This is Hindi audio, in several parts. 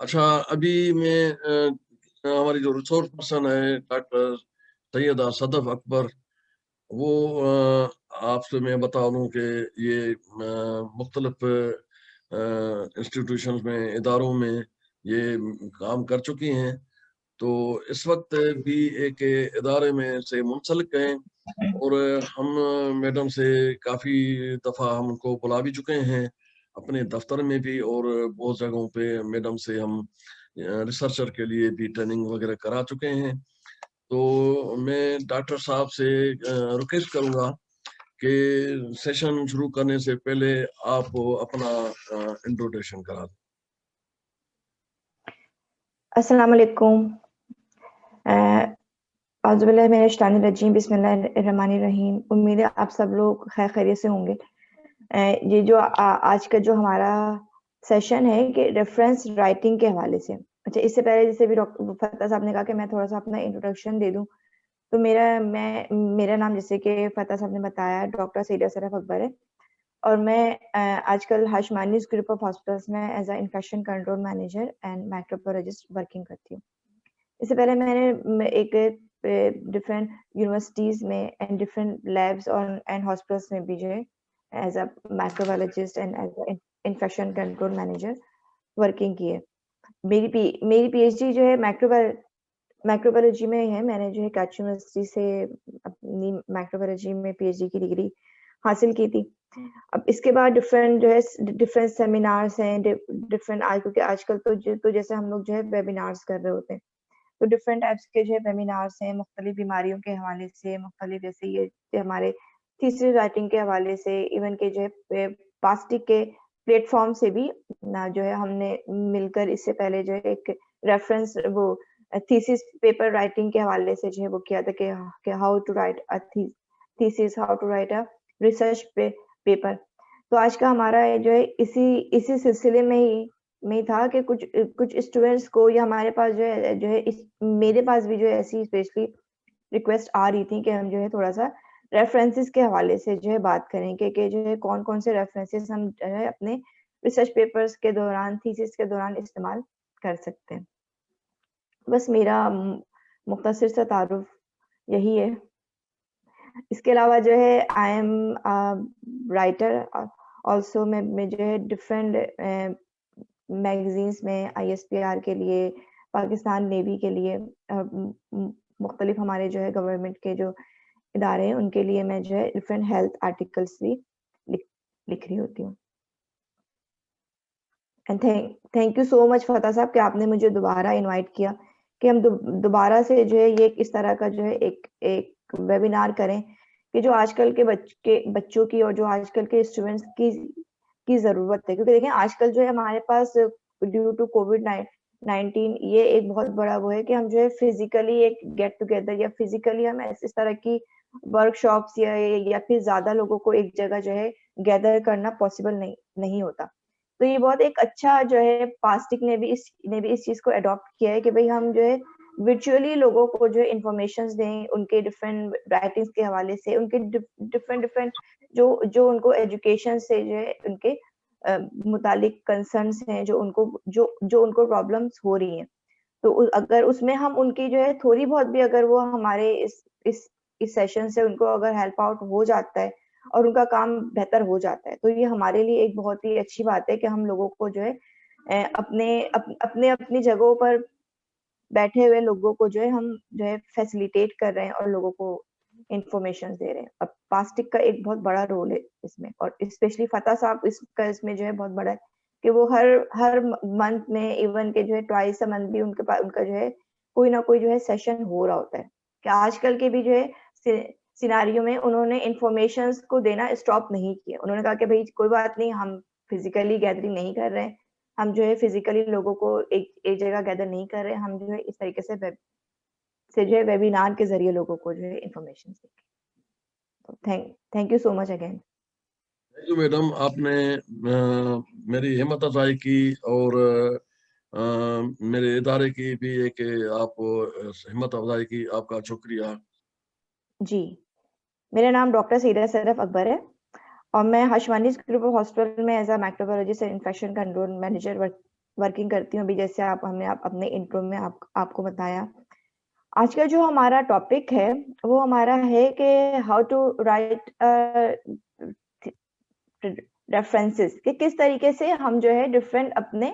अच्छा, अभी मैं हमारी जो रिसोर्स पर्सन है डॉक्टर सैयदा सदफ अकबर, वो आपसे मैं बता दूं कि ये मुख्तलिफ इंस्टीट्यूशंस में, इदारों में ये काम कर चुकी हैं। तो इस वक्त भी एक इदारे में से मुंसलिक हैं और हम मैडम से काफ़ी दफ़ा हम उनको बुला भी चुके हैं अपने दफ्तर में भी, और बहुत जगहों पे मैडम से हम रिसर्चर के लिए भी ट्रेनिंग वगैरह करा चुके हैं। तो मैं डॉक्टर साहब से रिक्वेस्ट करूंगा कि सेशन शुरू करने से पहले आप अपना इंट्रोडक्शन करा दें। अस्सलाम वालेकुम। औज़ुबिल्लाहि मिनश शैतानिर रजीम, बिस्मिल्लाहिर्रहमानिर्रहीम। उम्मीद है आप सब लोग खैर खैरियत से होंगे। ये जो आज का जो हमारा सेशन है कि रेफरेंस राइटिंग के हवाले से। अच्छा, इससे पहले जैसे भी डॉक्टर फतह साहब ने कहा कि मैं थोड़ा सा अपना इंट्रोडक्शन दे दूं, तो मेरा नाम जैसे कि फतह साहब ने बताया डॉक्टर सैयदा सदफ अकबर है, और मैं आजकल हाशमानीज़ ग्रुप ऑफ हॉस्पिटल्स में as a infection control manager and microbiologist working करती हूँ। इससे पहले मैंने एक डिफरेंट यूनिवर्सिटीज में एंड डिफरेंट लैब्स और एंड हॉस्पिटल्स में भी जो है as a microbiologist and as a infection control manager working की है। मेरी पीएचडी जो है माइक्रोबायोलॉजी में है। मैंने जो है काची यूनिवर्सिटी से अपनी माइक्रोबायोलॉजी में पीएचडी की डिग्री हासिल की थी। अब इसके बाद डिफरेंट सेमिनार्स हैं, डिफरेंट आज, क्योंकि आजकल तो जैसे हम लोग जो है वेबिनार्स कर रहे होते हैं, तो डिफरेंट टाइप्स के जो है वेबिनार्स हैं मुख्तलिफ बीमारियों के हवाले से, मुख्तलिफ जैसे ये हमारे थीसिस राइटिंग के हवाले से, इवन के जो है पास्टिक के प्लेटफॉर्म से भी ना जो है हमने मिलकर इससे पहले जो है एक रेफरेंस वो थीसिस पेपर राइटिंग के हवाले से जो है वो किया था कि how to write a thesis, how to write a research paper. तो आज का हमारा जो है इसी सिलसिले में ही था कि कुछ स्टूडेंट्स को, या हमारे पास मेरे पास भी जो है ऐसी स्पेशली रिक्वेस्ट आ रही थी कि हम जो है थोड़ा सा रेफरेंसेस के हवाले से जो है बात करें कि जो है कौन कौन से रेफरेंसेस हम जो है अपने रिसर्च पेपर्स के दौरान, थीसिस के दौरान इस्तेमाल कर सकते हैं। बस मेरा मुख्तसर सा तारुफ यही है। इसके अलावा जो है आई एम राइटर ऑल्सो। मैं जो है डिफरेंट मैगजीन्स में आईएसपीआर के लिए, पाकिस्तान नेवी के लिए, मुख्तलिफ हमारे जो है गवर्नमेंट के जो इदारे हैं उनके लिए मैं जो है डिफरेंट हेल्थ आर्टिकल्स भी लिख रही होती हूँ। And thank you so much फतह साहब कि आपने मुझे दोबारा इनवाइट किया कि हम दोबारा से जो है ये इस तरह का जो है एक वेबिनार करें कि जो आजकल के बच्चों की और जो आजकल के स्टूडेंट्स की ज़रूरत है। क्योंकि देखें आजकल जो है हमारे पास ड्यू टू कोविड-19 ये एक बहुत बड़ा वो है कि हम जो है फिजिकली एक गेट टुगेदर या फिजिकली हम इस तरह की वर्कशॉप्स या फिर ज़्यादा लोगों को एक जगह जो है गैदर करना पॉसिबल नहीं होता। तो ये बहुत एक अच्छा जो है पास्टिक ने भी इस चीज़ को अडॉप्ट किया है कि भई हम जो है वर्चुअली लोगों को जो है इन्फॉर्मेशंस दें, उनके डिफरेंट राइटिंग्स के हवाले से, उनके डिफरेंट जो उनको एजुकेशन से जो है उनके मुतालिक कंसर्न्स हैं, जो उनको प्रॉब्लम्स हो रही हैं। तो अगर उसमें हम उनकी जो है थोड़ी बहुत भी, अगर वो हमारे इस सेशन से उनको अगर हेल्प आउट हो जाता है और उनका काम बेहतर हो जाता है, तो ये हमारे लिए एक बहुत ही अच्छी बात है कि हम लोगों को जो है अपनी जगहों पर बैठे हुए लोगों को जो है हम जो है फैसिलिटेट कर रहे हैं और लोगों को इन्फॉर्मेशन दे रहे हैं। अब पास्टिक का एक बहुत बड़ा रोल है इसमें, और स्पेशली फतह साहब इसमें जो है बहुत बड़ा है कि वो हर मंथ में, इवन के जो है ट्वाइस अ मंथ भी उनका जो है कोई ना कोई जो है सेशन हो रहा होता है। कि आजकल के भी जो है सिनारियो में उन्होंने इन्फॉर्मेशन को देना स्टॉप नहीं किया। उन्होंने कहा कि भाई कोई बात नहीं, हम फिजिकली गैदरिंग नहीं कर रहे हैं, हम जो है फिजिकली लोगों को एक जगह गैदर नहीं कर रहे, हम जो है इस तरीके से जो है वेबिनार के जरिए लोगों को जो है इन्फॉर्मेशन देंगे। तो thank you so much again. Thank you madam, आपने मेरी हिम्मत अफजाई की और मेरे इदारे की भी एक आप हिम्मत अफजाई की, आपका शुक्रिया। जी, मेरा नाम डॉक्टर सैयदा सदफ अकबर है और मैं हाशमानीज़ ग्रुप ऑफ हॉस्पिटल में as a microbiologist and infection control manager working करती हूँ अभी, जैसे हमने अपने इंट्रो में आपको बताया। आज का जो हमारा टॉपिक है वो हमारा है कि हाउ टू राइट रेफरेंसेस, कि किस तरीके से हम जो है डिफरेंट अपने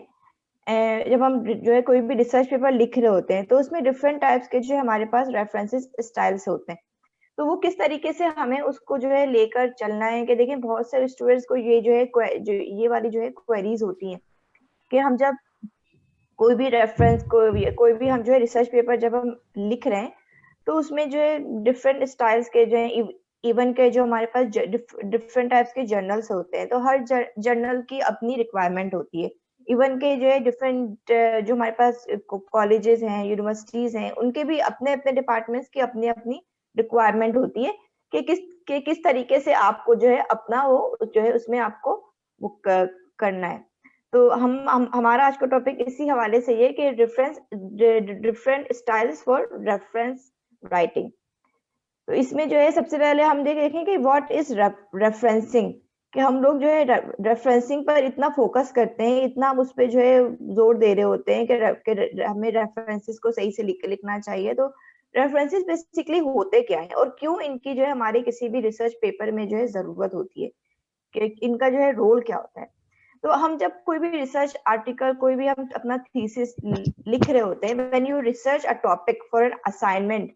जब हम जो है कोई भी रिसर्च पेपर लिख रहे होते हैं तो उसमें डिफरेंट टाइप्स के जो हमारे पास रेफरेंसेस स्टाइल्स होते हैं, तो वो किस तरीके से हमें उसको जो है लेकर चलना है। कि देखिए बहुत सारे स्टूडेंट्स को ये जो है ये वाली जो है क्वेरीज होती हैं कि हम जब कोई भी रेफरेंस कोई भी हम जो है रिसर्च पेपर जब हम लिख रहे हैं तो उसमें जो है डिफरेंट स्टाइल्स के जो है इवन के जो हमारे पास डिफरेंट टाइप्स के जर्नल्स होते हैं, तो हर जर्नल की अपनी रिक्वायरमेंट होती है। इवन के जो है डिफरेंट जो हमारे पास कॉलेजेस हैं, यूनिवर्सिटीज हैं, उनके भी अपने अपने डिपार्टमेंट्स की अपनी अपनी रिक्वायरमेंट होती है कि किस तरीके से आपको जो है अपना वो जो है उसमें आपको वो करना है। तो हमारा आज का टॉपिक इसी हवाले से ये कि different styles for reference writing. तो इसमें जो है सबसे पहले हम देखें कि व्हाट इज रेफरेंसिंग, कि हम लोग जो है रेफरेंसिंग पर इतना फोकस करते हैं, इतना उस पर जो है जोर दे रहे होते हैं कि हमें रेफरेंसेस को सही से लिखना चाहिए। तो रेफरेंसेस बेसिकली होते क्या है और क्यों इनकी जो है हमारे किसी भी रिसर्च पेपर में जो है जरूरत होती है, कि इनका जो है रोल क्या होता है। तो हम जब कोई भी रिसर्च आर्टिकल, कोई भी हम अपना थीसिस लिख रहे होते हैं, when you research a topic for an assignment,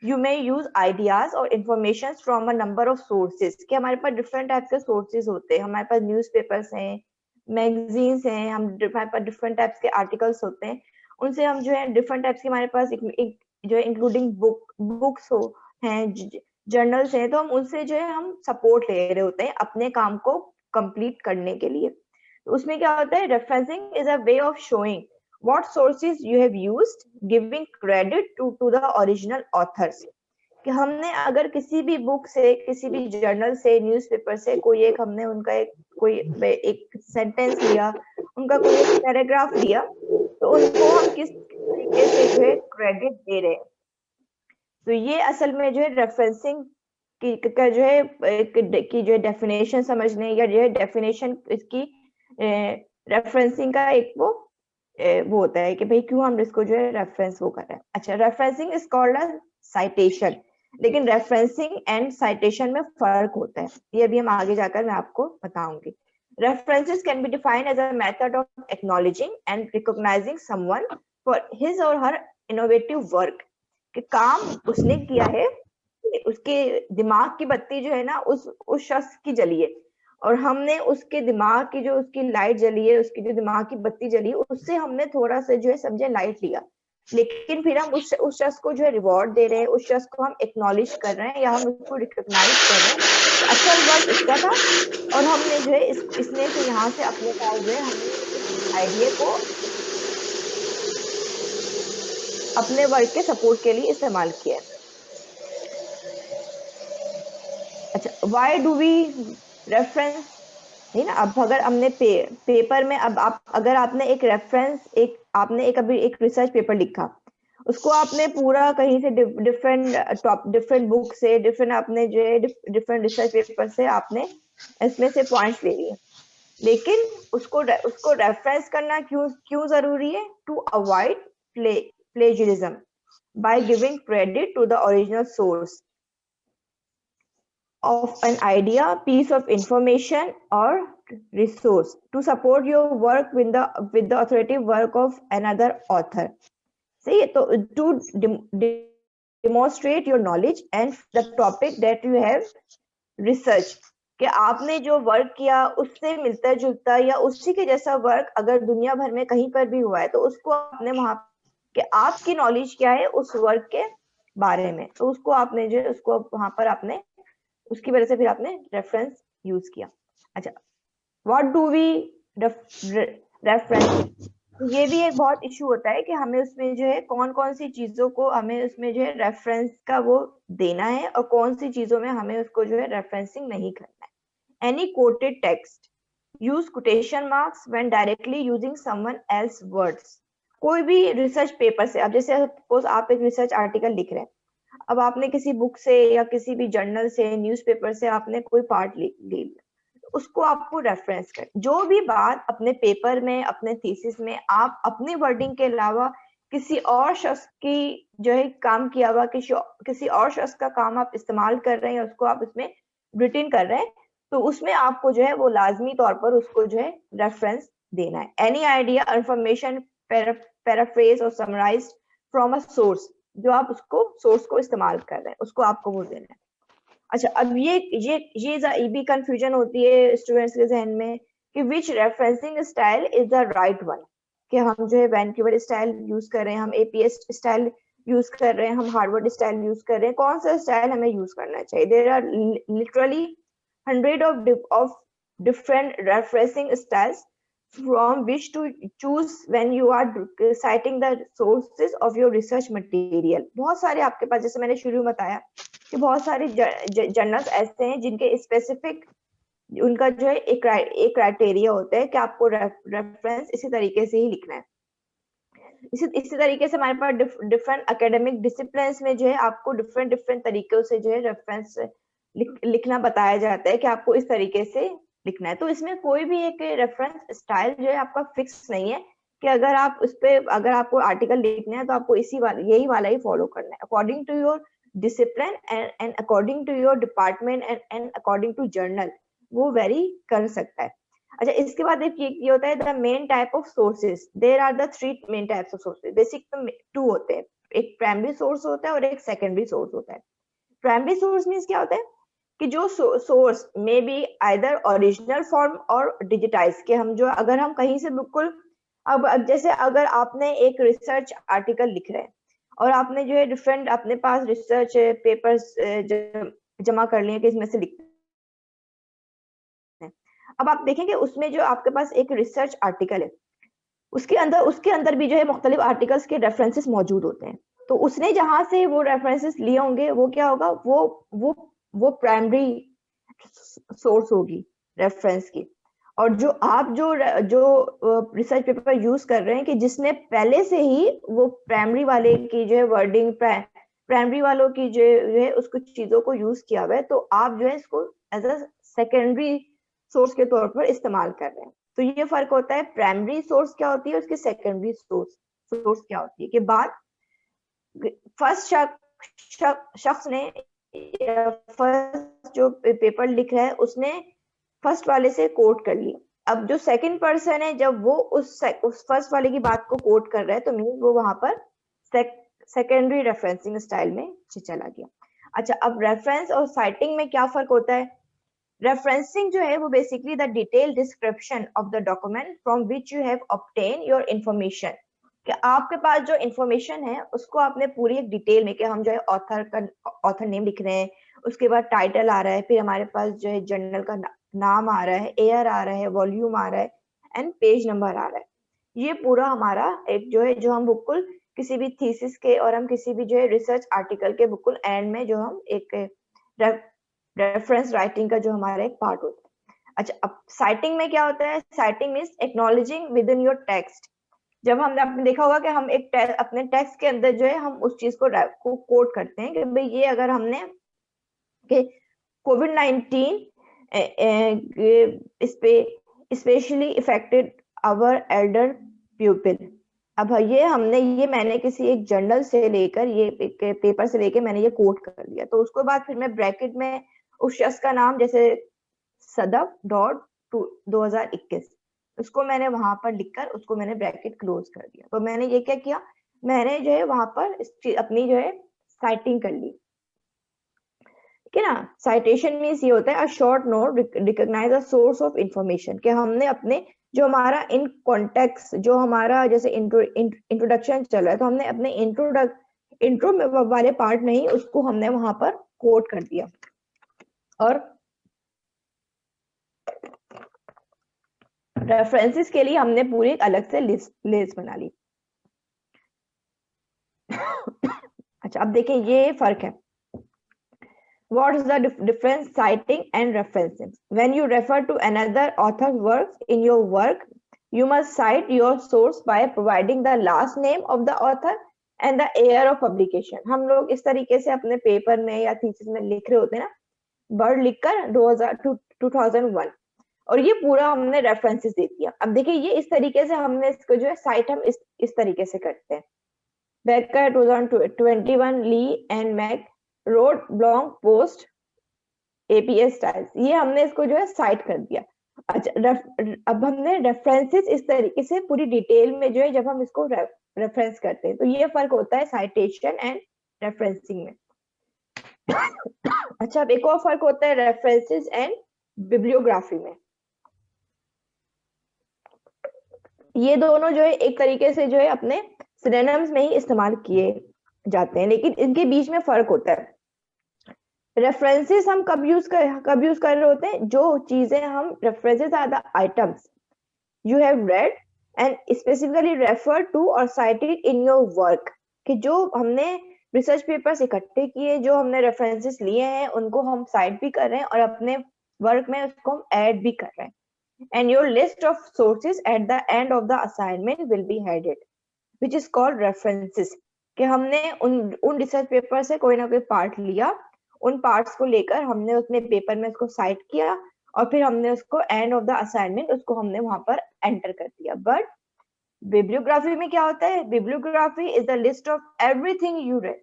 you may use ideas और information from a number of sources, कि हमारे पास डिफरेंट टाइप के सोर्सेज होते हैं। हमारे पास न्यूज़पेपर्स हैं, मैगजीन्स हैं, हमारे पास डिफरेंट टाइप्स के आर्टिकल्स होते हैं, उनसे हम जो है डिफरेंट टाइप्स के हमारे पास जो है इंक्लूडिंग बुक्स हो हैं, जर्नल्स हैं, तो हम उनसे जो है हम सपोर्ट ले रहे होते हैं अपने काम को कंप्लीट करने के लिए। तो उसमें क्या होता है, referencing is a way of showing what sources you have used, giving credit to the original authors। कि हमने अगर किसी भी बुक से, किसी भी जर्नल से, न्यूज़पेपर से कोई एक हमने उनका एक सेंटेंस लिया, उनका कोई एक पैराग्राफ लिया, तो उनको हम किस तरीके से जो है क्रेडिट दे रहे हैं। तो ये असल में जो है रेफरेंसिंग का जो है की जो है डेफिनेशन समझने, या जो है डेफिनेशन इसकी रेफरेंसिंग का एक वो होता है कि भाई क्यों हम इसको जो है रेफरेंस वो कर रहे हैं। अच्छा, referencing is called a citation, लेकिन रेफरेंसिंग एंड साइटेशन में फर्क होता है, ये भी हम आगे जाकर मैं आपको बताऊंगी। References can be defined as a method of acknowledging and recognizing someone for his or her innovative work, कि काम उसने किया है, उसके दिमाग की बत्ती जो है ना उस शख्स की जली है, और हमने उसके दिमाग की जो उसकी लाइट जली है, उसकी जो दिमाग की बत्ती जली है, उससे हमने थोड़ा सा जो है समझे लाइट लिया, लेकिन फिर हम उस शख्स को जो है रिवॉर्ड दे रहे हैं, उस शख्स को हम एक्नॉलेज कर रहे हैं या हम उसको रिकॉग्नाइज कर रहे हैं। तो असल वर्क इसका था, और हमने जो है इसमें से यहाँ से अपने पास जो है हमने आइडिया को अपने वर्क के सपोर्ट के लिए इस्तेमाल किया है। अच्छा, व्हाई डू वी रेफरेंस, नहीं ना। अब अगर हमने पेपर में, अब आप अगर आपने एक रेफरेंस, आपने अभी एक रिसर्च पेपर लिखा, उसको आपने पूरा कहीं से डिफरेंट बुक से, डिफरेंट आपने जो है डिफरेंट रिसर्च पेपर से आपने इसमें से पॉइंट्स ले लिए, लेकिन उसको रेफरेंस करना क्यों जरूरी है? To avoid plagiarism by giving credit to the original source of an idea, piece of information, or resource to support your work with the authoritative work of another author. See, so to demonstrate your knowledge and the topic that you have researched, कि आपने जो वर्क किया उससे मिलता जुलता या उसी के जैसा वर्क अगर दुनिया भर में कहीं पर भी हुआ है, तो उसको आपने वहां कि आपकी नॉलेज क्या है उस वर्क के बारे में, तो उसको आपने जो है उसको वहां पर आपने उसकी वजह से फिर आपने रेफरेंस यूज किया। अच्छा, व्हाट डू वी रेफरेंस, ये भी एक बहुत इशू होता है कि हमें उसमें जो है कौन कौन सी चीजों को हमें उसमें जो है रेफरेंस का वो देना है और कौन सी चीजों में हमें उसको जो है रेफरेंसिंग नहीं करना है। Any coated text, use quotation marks when directly using someone else words. कोई भी रिसर्च पेपर से, अब जैसे सपोज आप एक रिसर्च आर्टिकल लिख रहे हैं, अब आपने किसी बुक से या किसी भी जर्नल से, न्यूज़पेपर से आपने कोई पार्ट ले लिया, उसको आपको रेफरेंस करें। जो भी बात अपने पेपर में, अपने थीसिस में आप अपनी वर्डिंग के अलावा किसी और शख्स की जो है काम किया हुआ, किसी और शख्स का काम आप इस्तेमाल कर रहे हैं, उसको आप इसमें रिटन कर रहे हैं, तो उसमें आपको जो है वो लाजमी तौर पर उसको जो है रेफरेंस देना है। एनी आइडिया, इंफॉर्मेशन, पैराफ्रेज और समराइज फ्रॉम अ सोर्स, जो आप उसको सोर्स को इस्तेमाल कर रहे हैं उसको आपको वो देना है। अच्छा, अब ये भी कंफ्यूजन होती है स्टूडेंट्स के जहन में कि which referencing style is the right one, कि हम जो है वैंकूवर स्टाइल यूज कर रहे हैं, हम एपीएस स्टाइल यूज कर रहे हैं, हम हार्वर्ड स्टाइल यूज कर रहे हैं, कौन सा स्टाइल हमें यूज करना चाहिए? There are literally hundred of different referencing styles from which to choose when you are citing the sources of your research material। बहुत सारे आपके पास, जैसे मैंने शुरू में बताया कि बहुत सारे जर्नल्स ऐसे हैं जिनके स्पेसिफिक उनका जो है एक क्राइटेरिया होता है कि आपको रेफरेंस इसी तरीके से ही लिखना है। इसी तरीके से हमारे पास डिफरेंट एकेडमिक डिसिप्लिन्स में जो है आपको डिफरेंट तरीकों से जो है रेफरेंस लिखना बताया जाता है कि आपको इस तरीके से लिखना है। तो इसमें कोई भी एक रेफरेंस स्टाइल जो है आपका फिक्स नहीं है कि अगर आप उस पे अगर आपको आर्टिकल लिखना है तो आपको यही वाला ही फॉलो करना है। According to your discipline and according to your department and according to journal वो वेरी कर सकता है। अच्छा, इसके बाद एक ये होता है the main type of sources. There are the 3 main types of sources. Basic तो 2 होते हैं, एक प्राइमरी सोर्स होता है और एक सेकेंडरी सोर्स होता है। प्राइमरी सोर्स मींस क्या होता है कि जो सोर्स में बी आइदर ओरिजिनल फॉर्म और डिजिटाइज के, हम जो अगर हम कहीं से बिल्कुल अब जैसे अगर आपने एक रिसर्च आर्टिकल लिख रहे हैं और आपने जो है डिफरेंट अपने पास रिसर्च पेपर्स जमा कर लिए कि इसमें से लिखते हैं। अब आप देखेंगे उसमें जो आपके पास एक रिसर्च आर्टिकल है उसके अंदर भी जो है मुख्तलिफ आर्टिकल्स के रेफरेंसेस मौजूद होते हैं। तो उसने जहां से वो रेफरेंसेस लिए होंगे वो क्या होगा, वो प्राइमरी सोर्स होगी रेफरेंस की। और जो आप जो रिसर्च पेपर यूज कर रहे हैं कि जिसने पहले से ही वो प्राइमरी वाले की जो है वर्डिंग, प्राइमरी वालों की जो है उसको चीजों को यूज किया हुआ है, तो आप जो है इसको एज अ सेकेंडरी सोर्स के तौर पर इस्तेमाल कर रहे हैं। तो ये फर्क होता है प्राइमरी सोर्स क्या होती है, उसकी सेकेंडरी सोर्स क्या होती है। कि बाद फर्स्ट शख्स ने फर्स्ट जो पेपर लिख रहा है उसने फर्स्ट वाले से कोट कर लिया। अब जो सेकंड पर्सन है जब वो उस फर्स्ट वाले की बात को कोट कर रहा है तो मीन वो वहां पर सेकेंडरी रेफरेंसिंग स्टाइल में चला गया। अच्छा, अब रेफरेंस और साइटिंग में क्या फर्क होता है? रेफरेंसिंग जो है वो basically the detail description of the document from which you have obtain your information, कि आपके पास जो इंफॉर्मेशन है उसको आपने पूरी एक डिटेल में, कि हम जो है ऑथर नेम लिख रहे हैं, उसके बाद टाइटल आ रहा है, फिर हमारे पास जो है जर्नल का नाम आ रहा है, ईयर आ रहा है, वॉल्यूम आ रहा है एंड पेज नंबर आ रहा है। ये पूरा हमारा एक जो है जो हम बिल्कुल किसी भी थीसिस के और हम किसी भी जो है रिसर्च आर्टिकल के बिल्कुल एंड में जो हम एक रेफरेंस राइटिंग का जो हमारा एक पार्ट होता है। अच्छा, अब साइटिंग में क्या होता है? Citing means acknowledging within your text. जब हमने आपने देखा होगा कि हम एक अपने टेक्स्ट के अंदर जो है हम उस चीज को कोट करते हैं कि भाई ये अगर हमने कि कोविड-19 इस पे specially affected our elder people. अब ये मैंने किसी एक जर्नल से लेकर ये एक पेपर से लेकर मैंने ये कोट कर लिया, तो उसके बाद फिर मैं ब्रैकेट में उस शख्स का नाम जैसे सदफ.2021 उसको मैंने वहां पर लिखकर उसको मैंने ब्रैकेट क्लोज कर दिया। तो मैंने ये क्या किया, मैंने जो है वहां पर अपनी जो है साइटिंग कर ली। ठीक है ना? साइटेशन मींस ये होता है a short note recognise a source of information, कि हमने अपने जो हमारा इन कॉन्टेक्स्ट जो हमारा जैसे इंट्रोडक्शन चल रहा है तो हमने अपने इंट्रो में वाले पार्ट में ही उसको हमने वहां पर कोट कर दिया। और रेफरेंसेस के लिए हमने पूरी एक अलग से लिस्ट बना ली। अच्छा, अब देखिए ये फर्क है। What is the difference citing and referencing? When you refer to another author's work in your work, you must cite your source by providing the last name of the author and the year of publication. हम लोग इस तरीके से अपने पेपर में या थीसिस में लिख रहे होते हैं ना, वर्ड लिखकर 2001, और ये पूरा हमने रेफरेंसेस दे दिया। अब देखिए ये इस तरीके से हमने इसको जो है साइट हम इस तरीके से करते हैं। Becker 2021 Lee and Mac road blog post APS styles, ये हमने इसको जो है साइट कर दिया। अच्छा अब हमने रेफरेंसेस इस तरीके से पूरी डिटेल में जो है जब हम इसको रेफरेंस करते हैं, तो ये फर्क होता है साइटेशन एंड रेफरेंसिंग में। अच्छा अब एक और फर्क होता है रेफरेंसेस एंड बिब्लियोग्राफी में। ये दोनों जो है एक तरीके से जो है अपने सिनोनिम्स में ही इस्तेमाल किए जाते हैं, लेकिन इनके बीच में फर्क होता है। रेफरेंसेस हम कब यूज कर रहे होते हैं, जो चीजें हम references are the items you have read and specifically referred to or cited in your work, कि जो हमने रिसर्च पेपर्स इकट्ठे किए, जो हमने रेफरेंसेस लिए हैं, उनको हम साइट भी कर रहे हैं और अपने वर्क में उसको हम ऐड भी कर रहे हैं। and your list of sources at the end of the assignment will be headed which is called references, कि हमने उन रिसर्च पेपर से कोई ना कोई पार्ट लिया, उन पार्ट्स को लेकर हमने उसमें पेपर में उसको साइट किया और फिर हमने उसको एंड ऑफ द असाइनमेंट उसको हमने वहां पर एंटर कर दिया। बट बिब्लियोग्राफी में क्या होता है, bibliography is the list of everything you read,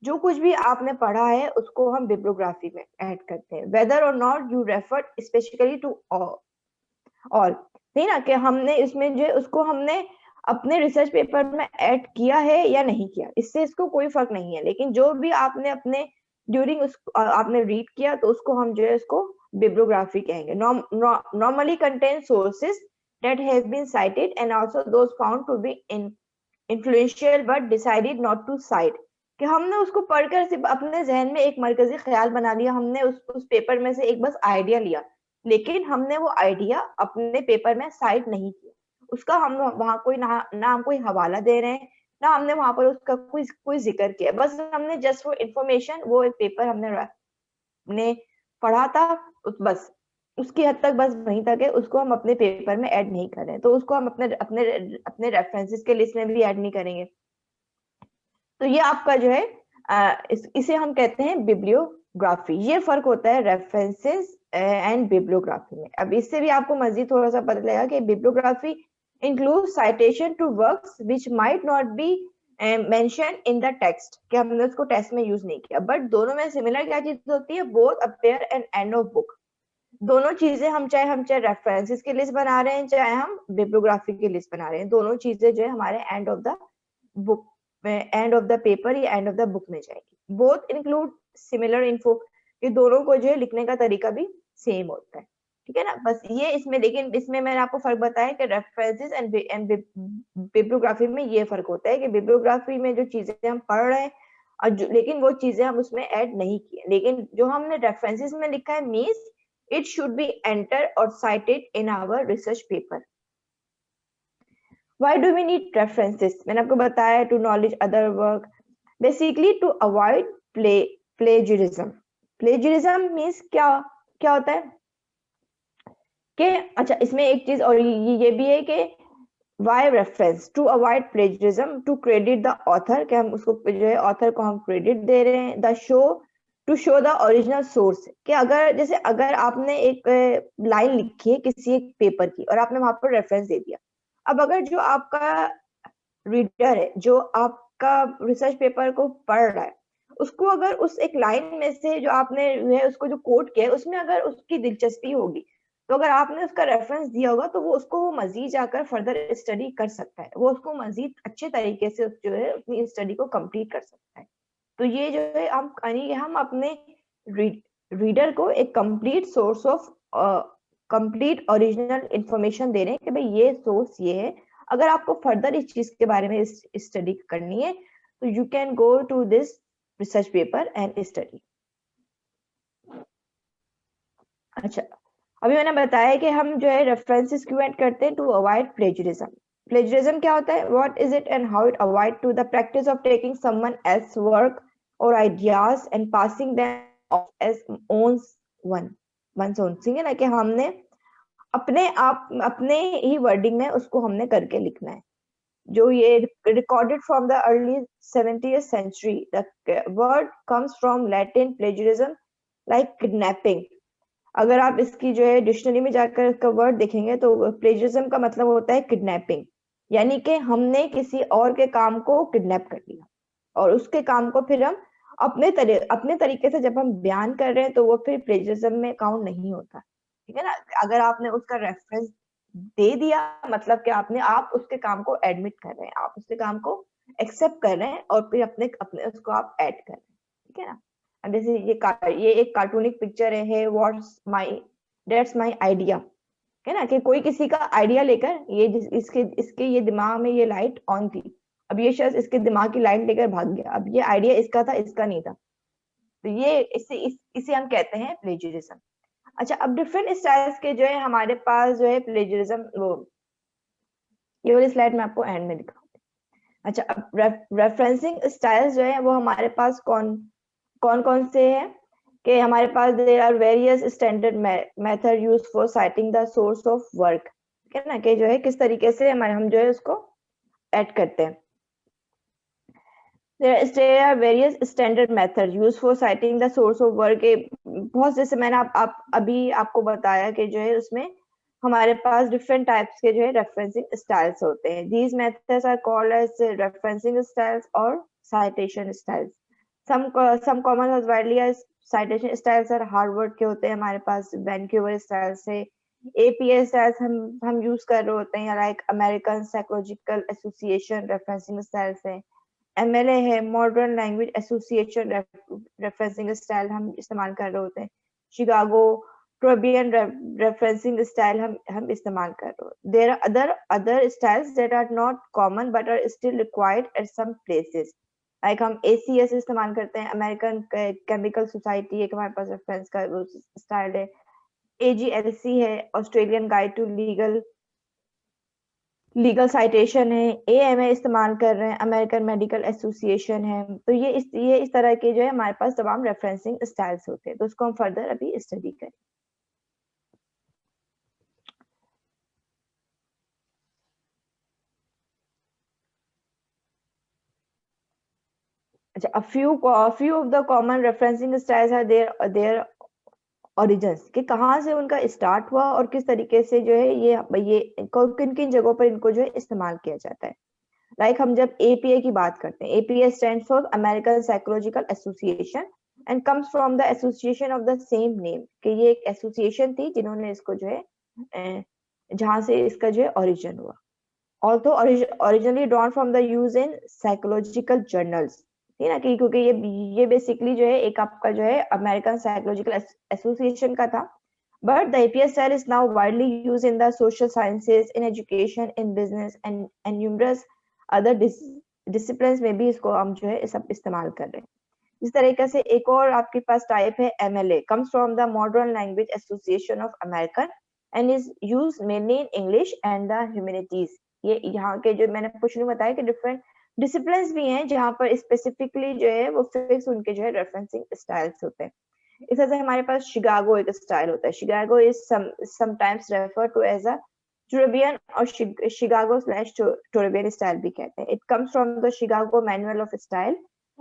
जो कुछ भी आपने पढ़ा है उसको हम बिब्लियोग्राफी में ऐड करते हैं, whether or not you refer specifically to all, नहीं ना, कि हमने इसमें जो उसको हमने अपने रिसर्च पेपर में ऐड किया है या नहीं किया, इससे इसको कोई फर्क नहीं है, लेकिन जो भी आपने अपने ड्यूरिंग आपने रीड किया तो उसको हम जो है उसको बिब्लियोग्राफी कहेंगे। Normally contain sources that have been cited and also those found to be influential but decided not to cite, कि हमने उसको पढ़कर सिर्फ अपने जहन में एक मरकजी ख्याल बना लिया, हमने उस पेपर में से एक बस आइडिया लिया, लेकिन हमने वो आइडिया अपने पेपर में साइट नहीं किया, उसका हम वहां कोई ना हम कोई हवाला दे रहे हैं, ना हमने वहां पर उसका कोई जिक्र किया, बस हमने जस्ट वो इंफॉर्मेशन, वो एक पेपर हमने पढ़ा था बस उसकी हद तक, बस वहीं तक है, उसको हम अपने पेपर में ऐड नहीं कर रहे हैं, तो उसको हम अपने अपने अपने रेफरेंसेस के लिस्ट में भी ऐड नहीं करेंगे। तो ये आपका जो है इसे हम कहते हैं बिब्लियोग्राफी। ये फर्क होता है रेफरेंसेस एंड बिब्लियोग्राफी में। अब इससे भी आपको मजीद थोड़ा सा पता लगेगा कि bibliography include citation to works which might not be mention in the text, कि हमने उसको टेक्स्ट में यूज नहीं किया, बट दोनों में सिमिलर क्या चीज होती है, both appear and end of book, दोनों चीजें हम चाहे रेफरेंसेस की लिस्ट बना रहे हैं, चाहे हम बिब्लियोग्राफी की लिस्ट बना रहे हैं, दोनों चीजें जो है हमारे end of the book, end of the paper या एंड ऑफ द बुक में जाएगी। बोथ इंक्लूड सिमिलर इन्फो, कि दोनों को जो है लिखने का तरीका भी सेम होता है, ठीक है ना। बस ये इसमें, लेकिन इसमें मैंने आपको फर्क बताया कि रेफरेंसेस एंड बिब्लियोग्राफी में ये फर्क होता है कि बिब्लियोग्राफी में जो चीजें हम पढ़ रहे हैं और लेकिन वो चीजें हम उसमें ऐड नहीं किए, लेकिन जो हमने रेफरेंसेस में लिखा है means it should be entered or cited in our research paper. Why do we need references? मैंने आपको बताया to knowledge other work, basically to avoid plagiarism. Plagiarism means क्या होता है कि अच्छा इसमें एक चीज और ये भी है कि why reference? To avoid plagiarism, to credit the author, कि हम उसको जो है author को हम credit दे रहे हैं, the show to show the original source, कि अगर आपने एक लाइन लिखी है किसी एक पेपर की और आपने वहां पर रेफरेंस दे दिया, अब अगर जो आपका रीडर है, जो आपका रिसर्च पेपर को पढ़ रहा है, उसको अगर उस एक लाइन में से जो आपने है उसको जो कोट किया है उसमें अगर उसकी दिलचस्पी होगी, तो अगर आपने उसका रेफरेंस दिया होगा तो वो मजीद जाकर फर्दर स्टडी कर सकता है, वो उसको मजीद अच्छे तरीके से जो है अपनी स्टडी को कंप्लीट कर सकता है। तो ये जो है हम अपने रीडर को एक complete source of complete original information दे रहे हैं कि भाई ये सोर्स ये है, अगर आपको फर्दर इस चीज के बारे में स्टडी करनी है तो you can go to this research paper and study. अच्छा अभी मैंने बताया कि हम जो है रेफरेंसेस क्यों ऐड करते हैं, टू अवॉइड प्लेजरिज्म। प्लेजरिज्म क्या होता है, what is it and how it avoid, to the practice of taking someone else work और ideas and passing them off as owns once own, ठीक है ना, कि हमने अपने ही वर्डिंग में उसको हमने करके लिखना है। जो ये recorded from the early 17th century, the word comes from Latin plagiarism, like kidnapping, अगर आप इसकी जो है डिक्शनरी में जाकर इसका वर्ड देखेंगे तो प्लेजरिज्म का मतलब होता है किडनैपिंग, यानी कि हमने किसी और के काम को किडनैप कर लिया और उसके काम को फिर हम अपने तरीके से जब हम बयान कर रहे हैं तो वो फिर प्लेजरिज्म में काउंट नहीं होता, ठीक है ना। अगर आपने उसका रेफरेंस दे दिया मतलब कि आप उसके काम को एडमिट कर रहे हैं, आप उसके काम को एक्सेप्ट कर रहे हैं और फिर अपने अपने उसको आप ऐड कर रहे हैं, ठीक है ना। अब जैसे ये एक कार्टूनिक पिक्चर है what's my that's my idea, है ना, कि कोई किसी का आइडिया लेकर ये इसके इसके ये दिमाग में ये लाइट ऑन थी, अब ये शख्स इसके दिमाग की लाइट लेकर भाग गया, अब ये आइडिया इसका था इसका नहीं था, तो ये इसे हम कहते हैं प्लेजरिज्म। अच्छा, अब डिफरेंट स्टाइल्स के जो है हमारे पास जो है प्लेजरिज्म, वो ये वाली स्लाइड में आपको एंड में दिखाऊंगी। अच्छा, अब रेफरेंसिंग स्टाइल्स जो है वो हमारे पास कौन कौन से हैं कि हमारे पास there are various standard method used for citing the source of work, ठीक है ना, कि जो है किस तरीके से हम जो है उसको ऐड करते हैं। There are various standard methods used for citing the source of work। बहुत जैसे मैंने आप अभी आपको बताया कि जो है उसमें हमारे पास डिफरेंट टाइप्स के जो है रेफरेंसिंग स्टाइल्स होते हैं। These methods are called as referencing styles or citation styles। Some common as widely as citation styles are Harvard के होते हैं हमारे पास, वैंकूवर स्टाइल्स है, APA स्टाइल्स हम यूज कर रहे होते हैं, like American psychological association referencing styles है। MLA है, modern language association referencing style हम इस्तेमाल कर रहे होते हैं। शिकागो ट्रोबियन रेफरेंसिंग स्टाइल हम इस्तेमाल कर रहे होते हैं। There are other styles that are not common but are still required at some places, like हम ACS इस्तेमाल करते हैं, अमेरिकन केमिकल सोसाइटी एक हमारे पास रेफरेंस का स्टाइल है। AGLC है, Australian guide to legal citation है। AMA इस्तेमाल कर रहे हैं, अमेरिकन मेडिकल एसोसिएशन है। तो ये इस तरह के जो है हमारे पास तमाम रेफरेंसिंग स्टाइल्स होते हैं, तो उसको हम फर्दर अभी स्टडी करें। अच्छा, a few of the common referencing styles are their origins, कि कहाँ से उनका स्टार्ट हुआ और किस तरीके से जो है ये किन किन जगहों पर इनको जो है इस्तेमाल किया जाता है। लाइक हम जब APA की बात करते हैं, APA stands for American psychological association and comes from the association of the same name, कि ये एक एसोसिएशन थी जिन्होंने इसको जो है जहां से इसका जो है ओरिजिन हुआ। Also originally drawn from the use in psychological journals, ठीक है ना, कि क्योंकि ये बेसिकली जो है एक आपका जो है अमेरिकन साइकोलॉजिकल एसोसिएशन का था। But the APA style is now widely used in the social sciences, in education, in business, and numerous other disciplines में भी इसको हम जो है सब इस्तेमाल कर रहे हैं। इस तरीके से एक और आपके पास टाइप है MLA, comes from the Modern Language Association of America and is used mainly in English and the humanities। ये यहाँ के जो मैंने कुछ नहीं बताया कि डिफरेंट डिसिप्लिन्स भी हैं जहाँ पर स्पेसिफिकली जो है वो फिक्स उनके जो है रेफरेंसिंग स्टाइल्स होते हैं। इस तरह से हमारे पास शिकागो एक स्टाइल होता है। Chicago is sometimes refer to as a Turabian और शिकागो स्लैश टोरेबियन स्टाइल भी कहते हैं। It comes from the Chicago manual of style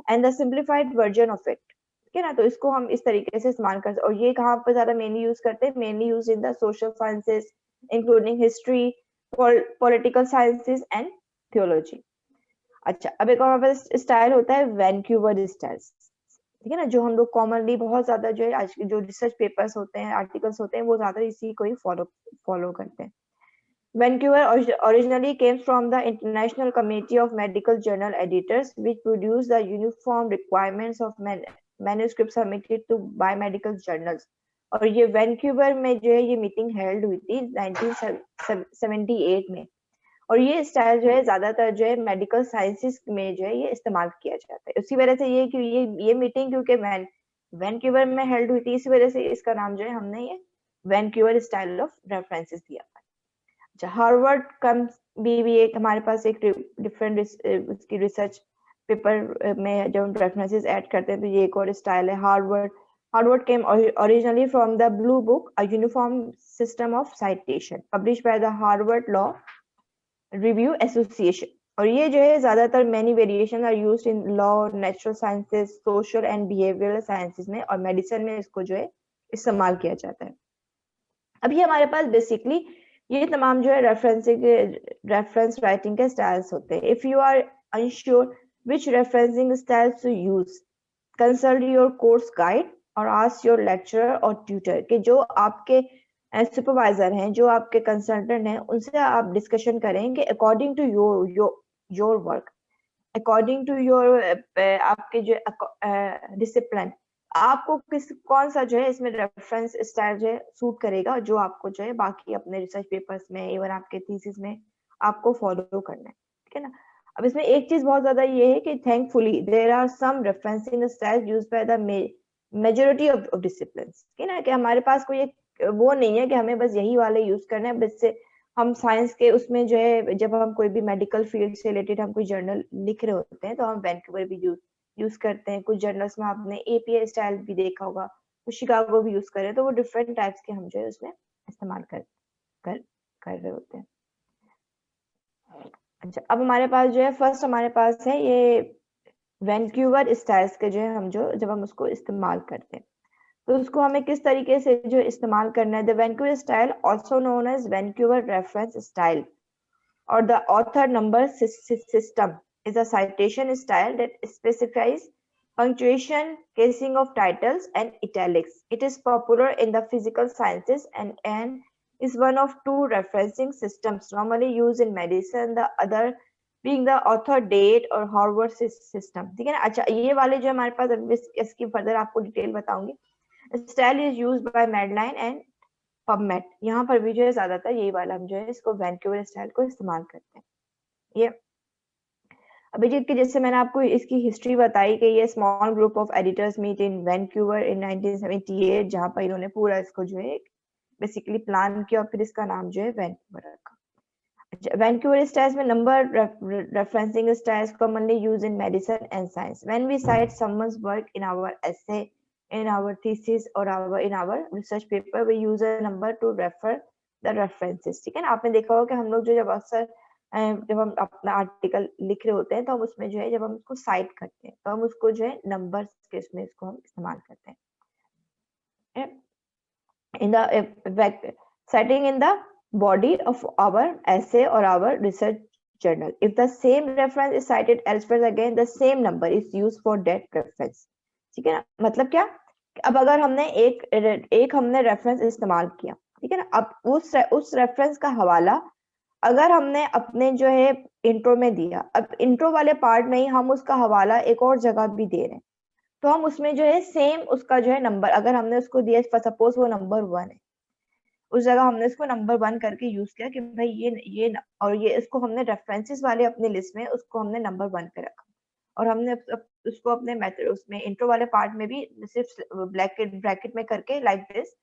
and the simplified version of it, ठीक है ना। तो इसको हम इस तरीके से इस्तेमाल करते हैं और ये कहाँ पर ज्यादा मेनली यूज करते हैं, mainly use in the social sciences including history, political sciences and theology. अच्छा, अब एक और हमारे पास स्टाइल होता है वैंकूवर स्टाइल्स, ठीक है ना, जो हम लोग कॉमनली बहुत ज्यादा जो है आज जो रिसर्च पेपर्स होते हैं, आर्टिकल्स होते हैं, वो ज्यादा इसी को ही फॉलो करते हैं। Vancouver originally came from the International Committee of Medical Journal Editors, which produced the uniform requirements of manuscripts submitted to biomedical journals। और ये वैंकूवर में जो है ये मीटिंग हेल्ड हुई थी 1978 में, और ये स्टाइल जो है ज्यादातर जो है मेडिकल साइंसेस में जो है ये इस्तेमाल किया जाता है। उसी वजह से ये मीटिंग क्योंकि वैंकूवर में हेल्ड हुई थी, इसी वजह से इसका नाम जो है हमने ये वैंकूवर स्टाइल ऑफ रेफरेंसेस दिया। अच्छा, हार्वर्ड कम्स भी एक हमारे पास एक डिफरेंट उसकी रिसर्च पेपर में जब हम रेफरेंसेस ऐड करते हैं तो ये एक और स्टाइल है Harvard came originally from the blue book a uniform system of citation published by the Harvard law review association. और ये जो है ज्यादातर many variation are used in law, natural sciences, social and behavioural sciences में और मेडिसिन में इसको जो है इस्तेमाल किया जाता है। अभी हमारे पास बेसिकली ये तमाम जो है रेफरेंस राइटिंग के स्टाइल्स होते हैं. If you are unsure which referencing styles to use, consult your course guide और ask your lecturer और tutor कि जो आपके सुपरवाइजर हैं, जो आपके कंसल्टेंट हैं, उनसे आप डिस्कशन करें कि according to your work, according to your आपके जो डिसिप्लिन, आपको कौन सा जो है इसमें रेफरेंस स्टाइल जो है सूट करेगा, जो आपको जो है बाकी अपने रिसर्च पेपर्स में, इवन आपके थीसिस में आपको फॉलो करना है. ठीक है ना. अब इसमें एक चीज बहुत ज्यादा ये है कि thankfully there are some referencing style used by the majority of disciplines. ठीक है ना, कि हमारे पास कोई एक वो नहीं है कि हमें बस यही वाले यूज करना है. बस से हम साइंस के उसमें जो है, जब हम कोई भी मेडिकल फील्ड से रिलेटेड हम कोई जर्नल लिख रहे होते हैं तो हम वैंकूवर भी यूज करते हैं. कुछ जर्नल्स में आपने एपीआई स्टाइल भी देखा होगा, कुछ शिकागो भी यूज कर रहे हैं. तो वो डिफरेंट टाइप्स के हम जो है उसमें इस्तेमाल कर रहे होते हैं. अच्छा, अब हमारे पास जो है फर्स्ट हमारे पास है ये वैंकूवर स्टाइल्स के जो है हम जो जब हम उसको इस्तेमाल करते हैं तो उसको हमें किस तरीके से जो इस्तेमाल करना है. The Vancouver style also known as Vancouver reference style or the author number system is a citation style that specifies punctuation, casing of titles, and italics. It is popular in the physical sciences and is one of two referencing systems normally used in medicine, the other being the author date or Harvard system. ठीक है ना. अच्छा, ये वाले जो हमारे पास इसकी फर्दर आपको डिटेल बताऊंगी. Style is used by Medline and PubMed. यहाँ पर भी जो है ज्यादातर यही वाला हम जो है इसको वैंकूवर स्टाइल को इस्तेमाल करते हैं. ये अभिजीत की जैसे मैंने आपको इसकी हिस्ट्री बताई कि ये small group of editors meet in Vancouver in 1978, जहाँ पर इन्होंने पूरा इसको जो है बेसिकली प्लान किया और फिर इसका नाम जो है वैंकूवर रखा. वैंकूवर स्टाइल्स में number referencing styles commonly used in medicine and science. When we cite someone's work in our essay, in our thesis or in our research paper, we use a number to refer the references. ठीक है ना. आपने देखा होगा कि हम लोग जो जब अक्सर जब हम अपना आर्टिकल लिख रहे होते हैं तो हम उसमें जो है जब हम उसको साइट करते हैं तो हम उसको जो है नंबर्स के उसमें इसको हम इस्तेमाल करते हैं. in the citing in the body of our essay or our research journal. If the same reference is cited elsewhere, again the same number is used for that reference. ठीक है ना. मतलब क्या, अब अगर हमने एक हमने रेफरेंस इस्तेमाल किया, ठीक है ना, अब उस रेफरेंस का हवाला अगर हमने अपने जो है इंट्रो में दिया, अब इंट्रो वाले पार्ट में ही हम उसका हवाला एक और जगह भी दे रहे हैं, तो हम उसमें जो है सेम उसका जो है नंबर, अगर हमने उसको दिया सपोज वो नंबर 1 है, उस जगह हमने इसको नंबर 1 करके यूज किया कि भाई ये और ये इसको हमने रेफरेंसेस वाले अपने लिस्ट में उसको हमने नंबर 1 पे रखा और हमने उसको अपने मेथड उसमें इंट्रो वाले पार्ट में भी सिर्फ ब्रैकेट में करके लाइक दिस,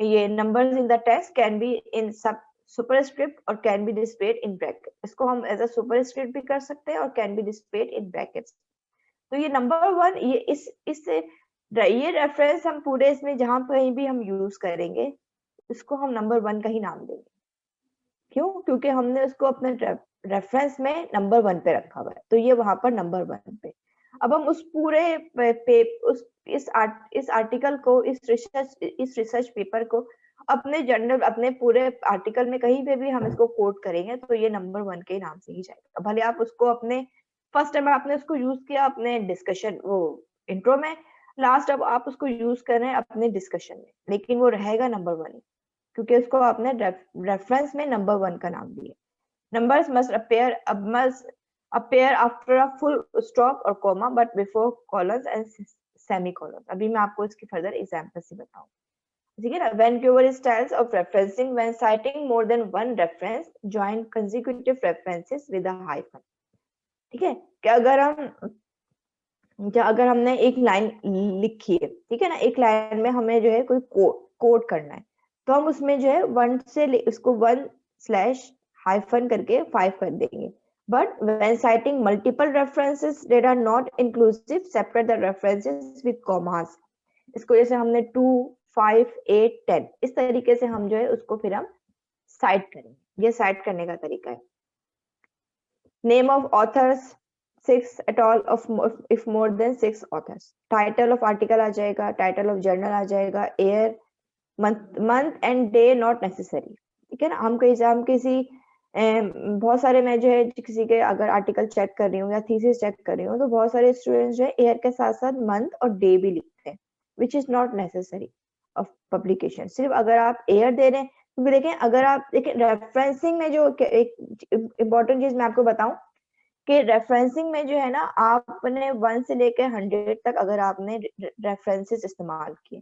ये numbers in the text can be in सब सुपरस्क्रिप्ट और can be displayed in bracket. इसको हम एज अ सुपरस्क्रिप्ट भी कर सकते हैं और can be displayed in brackets. तो ये नंबर 1 ये रेफरेंस हम पूरे इसमें जहां कहीं भी हम यूज करेंगे इसको हम नंबर 1 का ही नाम देंगे. क्यों? क्योंकि हमने उसको अपने रेफरेंस में नंबर 1 पे रखा हुआ है, तो ये वहां पर नंबर 1 पे. अब हम उस पूरे इस आर्टिकल को, इस रिसर्च पेपर को अपने जर्नल, अपने पूरे आर्टिकल में कहीं पे भी हम इसको कोट करेंगे तो ये नंबर 1 के नाम से ही जाएगा. भले आप उसको अपने फर्स्ट टाइम आपने उसको यूज किया अपने डिस्कशन वो इंट्रो में, लास्ट अब आप उसको यूज कर रहे हैं अपने डिस्कशन में, लेकिन वो रहेगा नंबर 1 क्योंकि उसको आपने रेफरेंस में नंबर 1 का नाम दिया. Numbers must appear after a full stop or comma, but before colons and semicolons. अभी मैं आपको इसकी फर्दर एग्जांपल से बताऊं. ठीक है ना. Vancouver styles of referencing when citing more than one reference join consecutive references with a hyphen. ठीक है कि अगर हमने एक लाइन लिखी है, ठीक है ना, एक लाइन में हमें जो है कोई कोड करना है तो हम उसमें जो है 1 से उसको 1/- करके 5 कर देंगे. But when citing multiple references that are not inclusive, separate the references with commas. इसको जैसे हमने 2, 5, 8, 10 इस तरीके से हम जो है उसको फिर हम साइट करेंगे. ये साइट करने का तरीका है. Name of authors 6 at all of if more than 6 authors. Title of article आ जाएगा, title of journal आ जाएगा, year, month and day not necessary, ठीक है ना। हम किसी बहुत सारे, मैं जो है किसी के अगर आर्टिकल चेक कर रही हूँ या थीसिस चेक कर रही हूँ, तो बहुत सारे स्टूडेंट्स जो है ईयर के साथ साथ मंथ और डे भी लिखते हैं, which is not necessary of publication. सिर्फ अगर आप ईयर दे रहे हैं, क्योंकि देखें अगर आप देखें रेफरेंसिंग में जो एक इम्पोर्टेंट चीज मैं आपको बताऊं कि रेफरेंसिंग में जो है ना, आपने 1 से लेकर 100 तक अगर आपने रेफरेंसेस इस्तेमाल किए,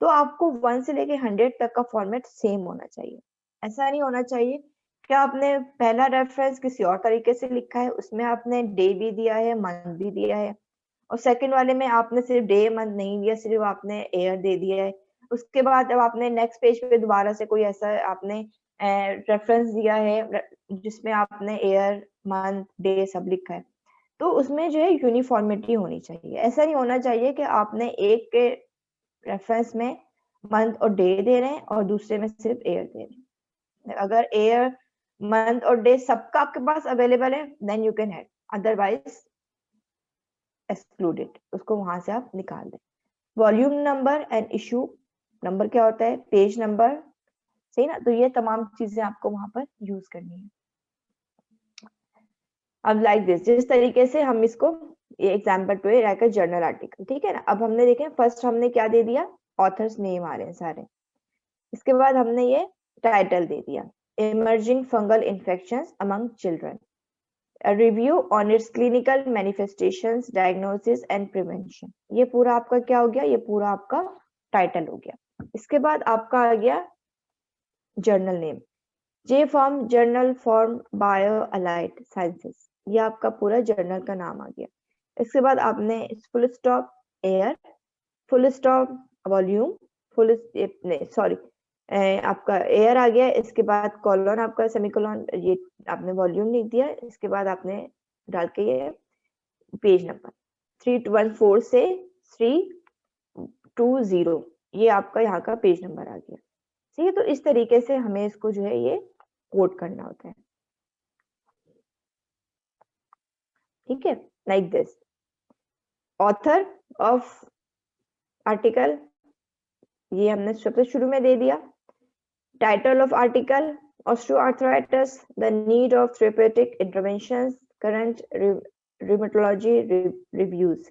तो आपको 1 से लेकर 100 तक का फॉर्मेट सेम होना चाहिए। ऐसा नहीं होना चाहिए कि आपने पहला रेफरेंस किसी और तरीके से लिखा है, उसमें आपने डे भी दिया है, मंथ भी दिया है, और सेकंड वाले में आपने सिर्फ डे मंथ नहीं दिया, सिर्फ आपने ईयर दे दिया है। उसके बाद जब आपने नेक्स्ट पेज पे दोबारा से कोई ऐसा आपने रेफरेंस दिया है जिसमें आपने ईयर मंथ डे सब लिखा है, तो उसमें जो है यूनिफॉर्मिटी होनी चाहिए। ऐसा नहीं होना चाहिए कि आपने एक के रेफरेंस में मंथ और डे दे रहे हैं और दूसरे में सिर्फ ईयर दे रहे हैं। अगर ईयर मंथ और डे सबका आपके पास अवेलेबल है, then you can add, otherwise excluded, उसको वहां से आप निकाल दें। Volume number and issue number क्या होता है, पेज नंबर, सही ना। तो ये तमाम चीजें आपको वहां पर यूज करनी है। अब लाइक दिस, जिस तरीके से हम इसको, ये एग्जाम्पल टू है जर्नल आर्टिकल, ठीक है ना। अब हमने देखें फर्स्ट हमने क्या दे दिया, ऑथर्स नेम आ रहे हैं सारे। इसके बाद हमने ये टाइटल दे दिया, emerging fungal infections among children, a review on its clinical manifestations, diagnosis and prevention। ये पूरा आपका क्या हो गया, ये पूरा आपका टाइटल हो गया। इसके बाद आपका आ गया journal name, J form journal form bio allied sciences, ये आपका पूरा जर्नल का नाम आ गया। इसके बाद आपने full stop air, full stop volume, full sorry आपका एयर आ गया। इसके बाद कॉलन आपका सेमीकोलन, ये आपने वॉल्यूम लिख दिया। इसके बाद आपने डाल के ये पेज नंबर 314 से 320, ये आपका यहाँ का पेज नंबर आ गया। ठीक है, तो इस तरीके से हमें इसको जो है ये कोड करना होता है। ठीक है, like this, author of article ये हमने सबसे शुरू में दे दिया। Title of article, osteoarthritis, the need of therapeutic interventions, current rheumatology reviews,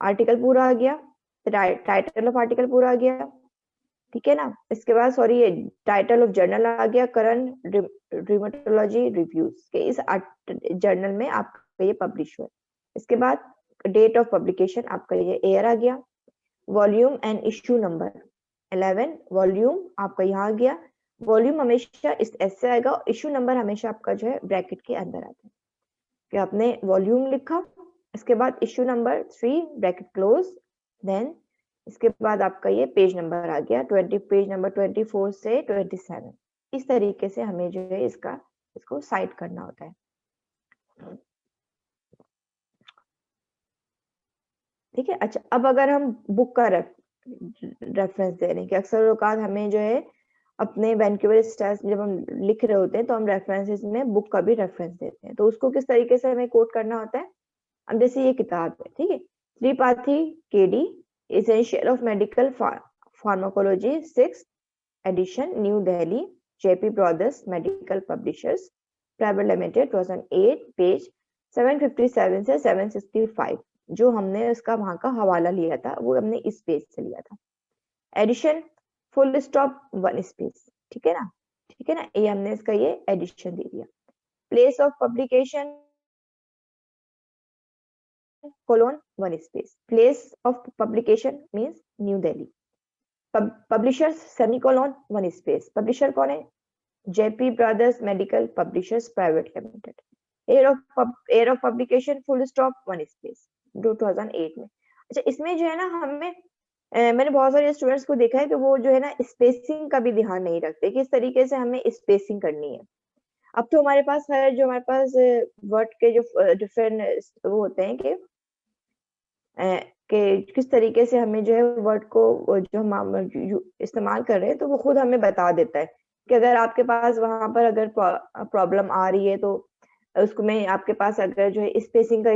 article पूरा आ गया, टाइटल ऑफ आर्टिकल पूरा आ गया, ठीक है ना। इसके बाद सॉरी ये टाइटल ऑफ जर्नल आ गया, करंट रिमेटोलॉजी रिव्यूज के इस जर्नल में आपका ये पब्लिश हुआ। इसके बाद डेट ऑफ पब्लिकेशन आपका ये ईयर आ गया। Volume and issue number 11, volume आपका यहाँ आ गया। वॉल्यूम हमेशा इस ऐसे आएगा, इश्यू नंबर हमेशा आपका जो है ब्रैकेट के अंदर आता है कि आपने वॉल्यूम लिखा, इसके बाद issue number 3 bracket close, then इसके बाद आपका ये पेज नंबर आ गया 20, पेज नंबर 24 से 27। इस तरीके से हमें जो है इसको साइट करना होता है। ठीक है, अच्छा अब अगर हम बुक का रेफरेंस दे रहे हैं कि अक्सर औकात हमें जो है अपने वैंकूवर स्टाइल्स जब हम लिख रहे होते हैं तो हम रेफरेंसेस में बुक का भी रेफरेंस देते हैं, तो उसको किस तरीके से हमें कोट करना होता है। अब जैसे ये किताब है, ठीक है, Tripathi KD, Essential of Medical Pharmacology 6th edition, New Delhi, JP Brothers Medical Publishers Private Limited, 2008, page 757 से 765, जो हमने उसका वहां का हवाला लिया था वो हमने इस पेज से लिया था। एडिशन फुल स्टॉप 1 स्पेस, ठीक है ना, ठीक है ना, ये हमने इसका ये एडिशन दे दिया। Place of publication colon 1 space, place of publication means New Delhi, publishers semicolon 1 space, publisher कौन है, JP Brothers Medical Publishers Private Limited, year of publication full stop 1 space 2008 में। अच्छा इसमें जो है ना हमें मैंने बहुत सारे स्टूडेंट्स को देखा है कि वो जो है ना स्पेसिंग का भी ध्यान नहीं रखते कि इस तरीके से हमें स्पेसिंग करनी है। अब तो हमारे पास है, जो हमारे पास वर्ड के जो डिफरेंट वो होते हैं कि किस तरीके से हमें जो है वर्ड को जो हम इस्तेमाल कर रहे हैं तो वो खुद हमें बता देता है कि अगर आपके पास वहां पर अगर प्रॉब्लम आ रही है तो उसको में आपके पास अगर जो है स्पेसिंग का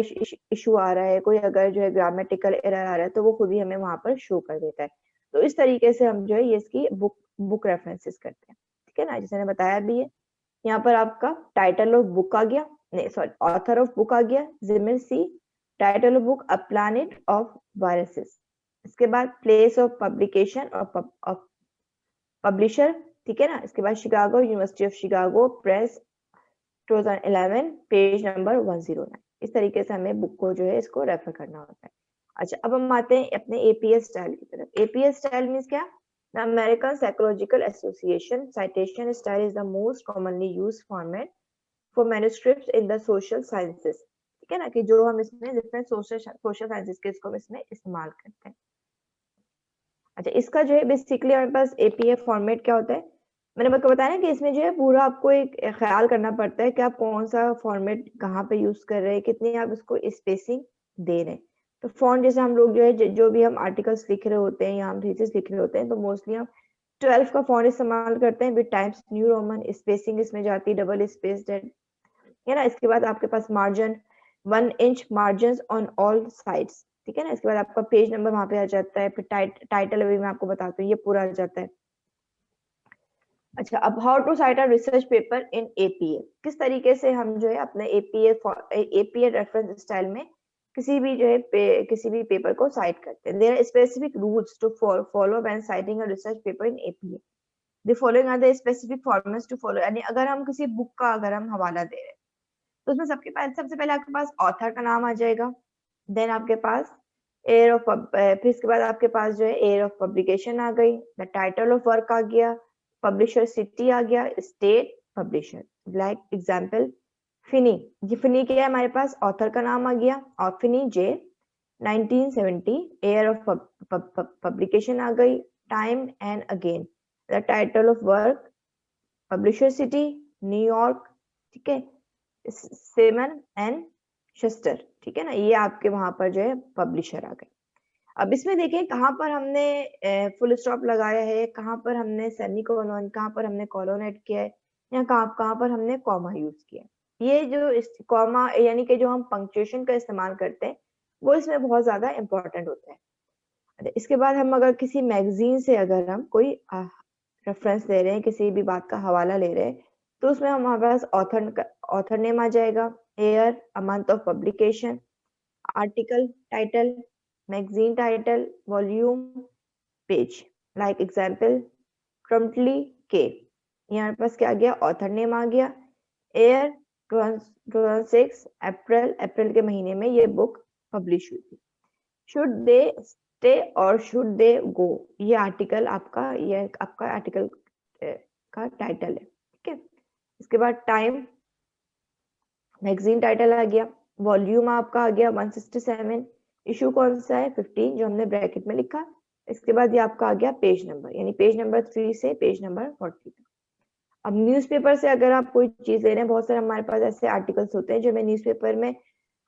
इशू आ रहा है, कोई अगर जो है ग्रामेटिकल एरर आ रहा है तो वो खुद ही हमें वहां पर शो कर देता है। तो इस तरीके से हम जो है ये इसकी बुक बुक रेफरेंसेस करते हैं, ठीक है ना, जैसे मैंने बताया भी है। यहाँ पर आपका टाइटल ऑफ बुक आ गया, नहीं सॉरी, ऑथर ऑफ बुक आ गया, Zimmer C, title of book a planet of viruses. इसके बाद प्लेस ऑफ पब्लिकेशन और पब्लिशर, ठीक है ना। इसके बाद Chicago, University of Chicago Press 2011, page number 109। इस तरीके से हमें बुक को जो है इसको रेफर करना होता है। अच्छा, अब हम आते हैं अपने एपीएस स्टाइल की तरफ। एपीएस स्टाइल मींस क्या? The American Psychological Association citation style is the most commonly used format for manuscripts in the social sciences, ठीक है ना, कि जो हम इसमें डिफरेंट सोशल साइंसेस के इसको इसमें इस्तेमाल करते हैं। अच्छा, इसका जो है बेसिकली हमारे पास एपीएफ फॉर्मेट क्या होता है, मैंने आपको बताया ना कि इसमें जो है पूरा आपको एक ख्याल करना पड़ता है कि आप कौन सा फॉर्मेट कहाँ पे यूज कर रहे हैं, कितनी आप इसको स्पेसिंग दे रहे हैं। तो फॉन्ट जैसे हम लोग जो है जो भी हम आर्टिकल्स लिख रहे होते हैं या हम थीसिस लिख रहे होते हैं, तो मोस्टली हम 12 का फॉन्ट इस्तेमाल करते हैं with times new Roman, spacing इसमें जाती है डबल स्पेस्ड है ना। इसके बाद आपके पास margin 1 inch margin on all sides, ठीक है ना। इसके बाद आपका पेज नंबर वहां पे आ जाता है, फिर टाइटल अभी मैं आपको बताती हूँ, ये पूरा आ जाता है। अच्छा, अब how to cite a research paper in APA, किस तरीके से हम जो है अपने एपीए रेफरेंस स्टाइल में किसी भी जो है किसी भी पेपर को साइट करते हैं। There are specific rules to follow when citing a research paper in APA. The following are the specific formats to follow, यानी अगर हम किसी बुक का अगर हम हवाला दे रहे हैं तो उसमें सबसे पहले आपके पास ऑथर का नाम आ जाएगा, देन आपके पास एयर ऑफ, फिर इसके बाद आपके पास जो है एयर ऑफ पब्लिकेशन आ गई, द टाइटल ऑफ वर्क आ गया, पब्लिशर सिटी आ गया, state, publisher. Like example Finney, ये फिनी क्या है हमारे पास, ऑथर का नाम आ गया, और Finney J 1970, year of publication आ गई, time and again, the title of work, publisher city न्यूयॉर्क, ठीक है, सेमन एंड शस्टर, ठीक है ना, ये आपके वहां पर जो है पब्लिशर आ गए। अब इसमें देखें कहाँ पर हमने फुल स्टॉप लगाया है, कहाँ पर हमने सेमीकोलन, कहाँ पर हमने कोलन ऐड किया है, या कहाँ पर हमने कॉमा यूज किया है। ये जो कॉमा यानी कि जो हम पंक्चुएशन का इस्तेमाल करते हैं वो इसमें बहुत ज्यादा इंपॉर्टेंट होता है। इसके बाद हम अगर किसी मैगजीन से अगर हम कोई रेफरेंस ले रहे हैं, किसी भी बात का हवाला ले रहे हैं, तो उसमें हमारे पास ऑथर नेम आ जाएगा, year, a month of publication, article title, magazine title, volume, page. Like example Crumpley के, यहाँ पास क्या आ गया, ऑथर नेम आ गया, ईयर 2006 अप्रैल के महीने में ये बुक पब्लिश हुई थी। शुड दे स्टे और शुड दे गो, ये आर्टिकल आपका, ये आपका आर्टिकल का टाइटल है, ठीक है। इसके बाद टाइम, मैगजीन टाइटल आ गया, वॉल्यूम आपका आ गया 167, इशू कौन सा है 15 जो हमने ब्रैकेट में लिखा। इसके बाद ये आपका आ गया पेज नंबर, यानी पेज नंबर 3 से पेज नंबर 40 तक। अब न्यूज़पेपर से अगर आप कोई चीज ले रहे हैं, बहुत सारे हमारे पास ऐसे आर्टिकल्स होते हैं जो हमें न्यूज़पेपर में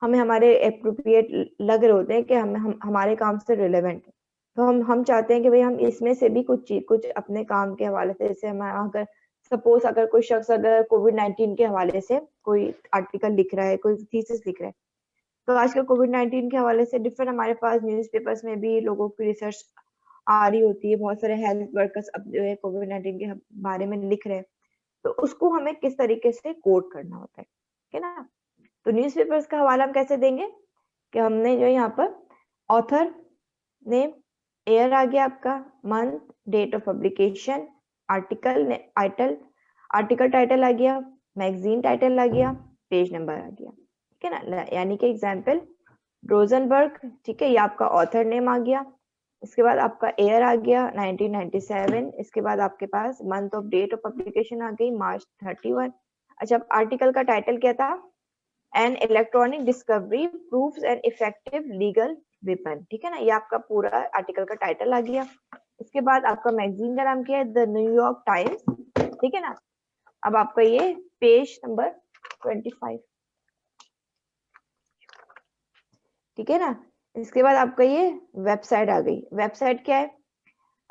हमें हमारे अप्रोप्रिएट लग रहे होते हैं कि हम हमारे काम से रिलेवेंट है, तो हम चाहते हैं कि भाई हम इसमें से भी कुछ अपने काम के हवाले से, जैसे हम अगर सपोज अगर कोई शख्स अगर कोविड-19 के हवाले से कोई आर्टिकल लिख रहा है, कोई थीसिस लिख रहा है, तो आजकल कोविड-19 के हवाले से डिफरेंट हमारे पास न्यूज़पेपर्स में भी लोगों की रिसर्च आ रही होती है, बहुत सारे हेल्थ वर्कर्स अब जो है कोविड-19 के बारे में लिख रहे हैं, तो उसको हमें किस तरीके से कोट करना होता है, ठीक है ना। तो न्यूज़पेपर्स का हवाला हम कैसे देंगे कि हमने जो यहाँ पर ऑथर नेम, ईयर आ गया आपका, month, date of publication, article title आ गया, मैगजीन टाइटल आ गया, पेज नंबर आ गया, ठीक है ना। यानी कि एग्जाम्पल रोजनबर्ग, ठीक है, ये आपका ऑथर नेम आ गया। इसके बाद आपका ईयर आ गया 1997, इसके बाद आपके पास month of date of publication आ गई मार्च 31। अच्छा, आर्टिकल का टाइटल क्या था, an electronic discovery proves an effective legal weapon, ठीक है ना, ये आपका पूरा आर्टिकल का टाइटल आ गया। इसके बाद आपका मैगजीन का नाम क्या है, द न्यूयॉर्क टाइम्स, ठीक है ना। अब आपका ये पेज नंबर 25, ठीक है ना। इसके बाद आपका ये वेबसाइट आ गई, वेबसाइट क्या है,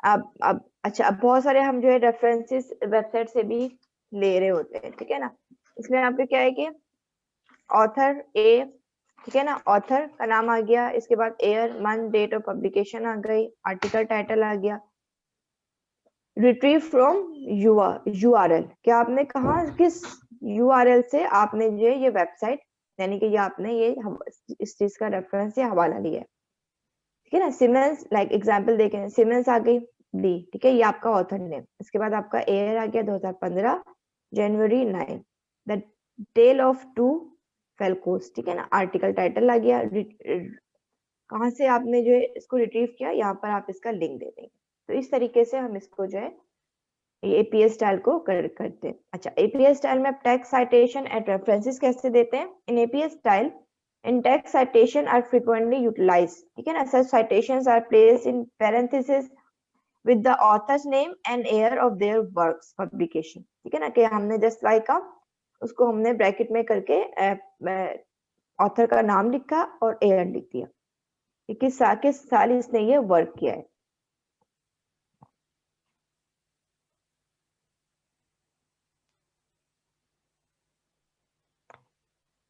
अब अच्छा, अब बहुत सारे हम जो है रेफरेंसेस वेबसाइट से भी ले रहे होते हैं, ठीक है ना। इसमें आपके क्या है कि ऑथर ए, ठीक है ना, ऑथर का नाम आ गया, इसके बाद year, month, date of publication आ गई, आर्टिकल टाइटल आ गया, रिट्रीव फ्रॉम URL, क्या आपने कहा किस URL से आपने जो ये वेबसाइट, यानी कि ये आपने ये इस चीज का रेफरेंस या हवाला लिया है, ठीक है ना। सिमेंस, लाइक एग्जांपल देखें, सिमेंस आ गई डी, ठीक है, ये आपका ऑथर नेम। इसके बाद आपका एयर आ गया 2015 जनवरी 9, द टेल ऑफ टू फेल्कोस, ठीक है ना। आर्टिकल टाइटल आ गया, कहाँ से आपने जो है इसको रिट्रीव किया, यहाँ पर आप इसका लिंक दे देंगे। तो इस तरीके से हम इसको जो है APS स्टाइल को करते हैं। अच्छा, APS स्टाइल में टेक्स्ट साइटेशन एंड रेफरेंसेस कैसे देते हैं? इन APS style, in text citation are frequently utilized, ठीक है ना। such citations are placed in parentheses with the author's name and year of their works publication, ठीक है ना, कि हमने just like उसको हमने ब्रैकेट में करके ऑथर का नाम लिखा और ईयर लिख दिया कि किस साल इसने ये वर्क किया है।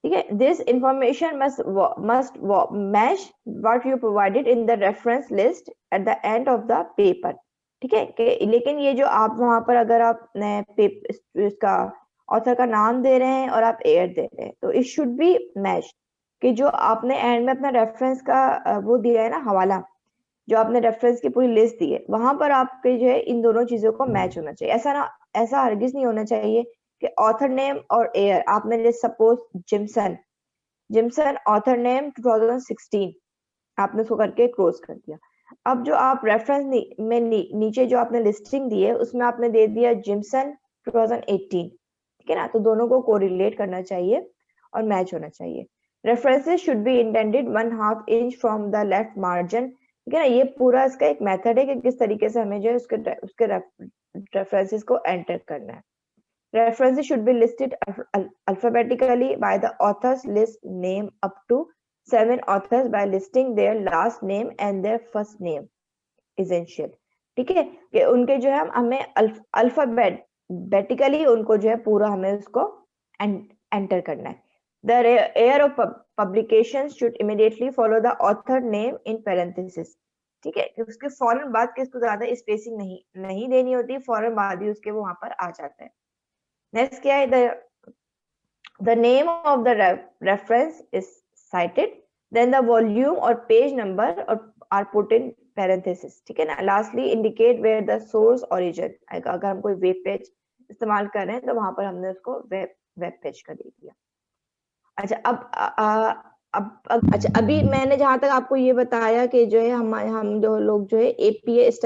ठीक है, this information must match what you provided in the reference list at the end of the paper, ठीक है। लेकिन ये जो आप वहां पर अगर आप इसका ऑथर का नाम दे रहे हैं और आप एयर दे रहे हैं, तो इट शुड बी मैच, कि जो आपने एंड में अपना रेफरेंस का वो दिया है ना हवाला, जो आपने रेफरेंस की पूरी लिस्ट दी है, वहां पर आपके जो है इन दोनों चीजों को मैच होना चाहिए। ऐसा हरगिज नहीं होना चाहिए कि ऑथर नेम और एयर आपने जैसे सपोज जिम्सन ऑथर नेम 2016 आपने उसको करके क्लोज कर दिया। अब जो आप रेफरेंस में नीचे जो आपने लिस्टिंग दी है उसमें आपने दे दिया जिम्सन 2018, ठीक है ना। तो दोनों को कोरिलेट करना चाहिए और मैच होना चाहिए। References should be intended 1/2 inch from the left margin, ठीक है ना। ये पूरा इसका एक मेथड है कि किस तरीके से हमें जो है उसके रेफरेंसेस को एंटर करना है। References should be listed alphabetically by the author's list name up to 7 authors by listing their last name and their first name essential, ठीक है, कि उनके जो है हमें अल्फाबेटिकली उनको जो है पूरा हमें उसको एंटर करना है। The year of publication should immediately follow the author name in parenthesis, ठीक है, उसके फौरन बाद के इसको ज्यादा स्पेसिंग नहीं देनी होती, फौरन बाद ही उसके वो वहां पर आ जाता है। नेक्स्ट क्या है, the name of the reference is cited, then the volume or page number are put in parenthesis, ठीक है ना। lastly indicate where the source origin, अगर हम कोई वेब पेज इस्तेमाल कर रहे हैं तो वहां पर हमने उसको वेब पेज का दे दिया। अच्छा, अच्छा, अभी मैंने जहां तक आपको ये बताया कि जो है हम जो लोग जो है APS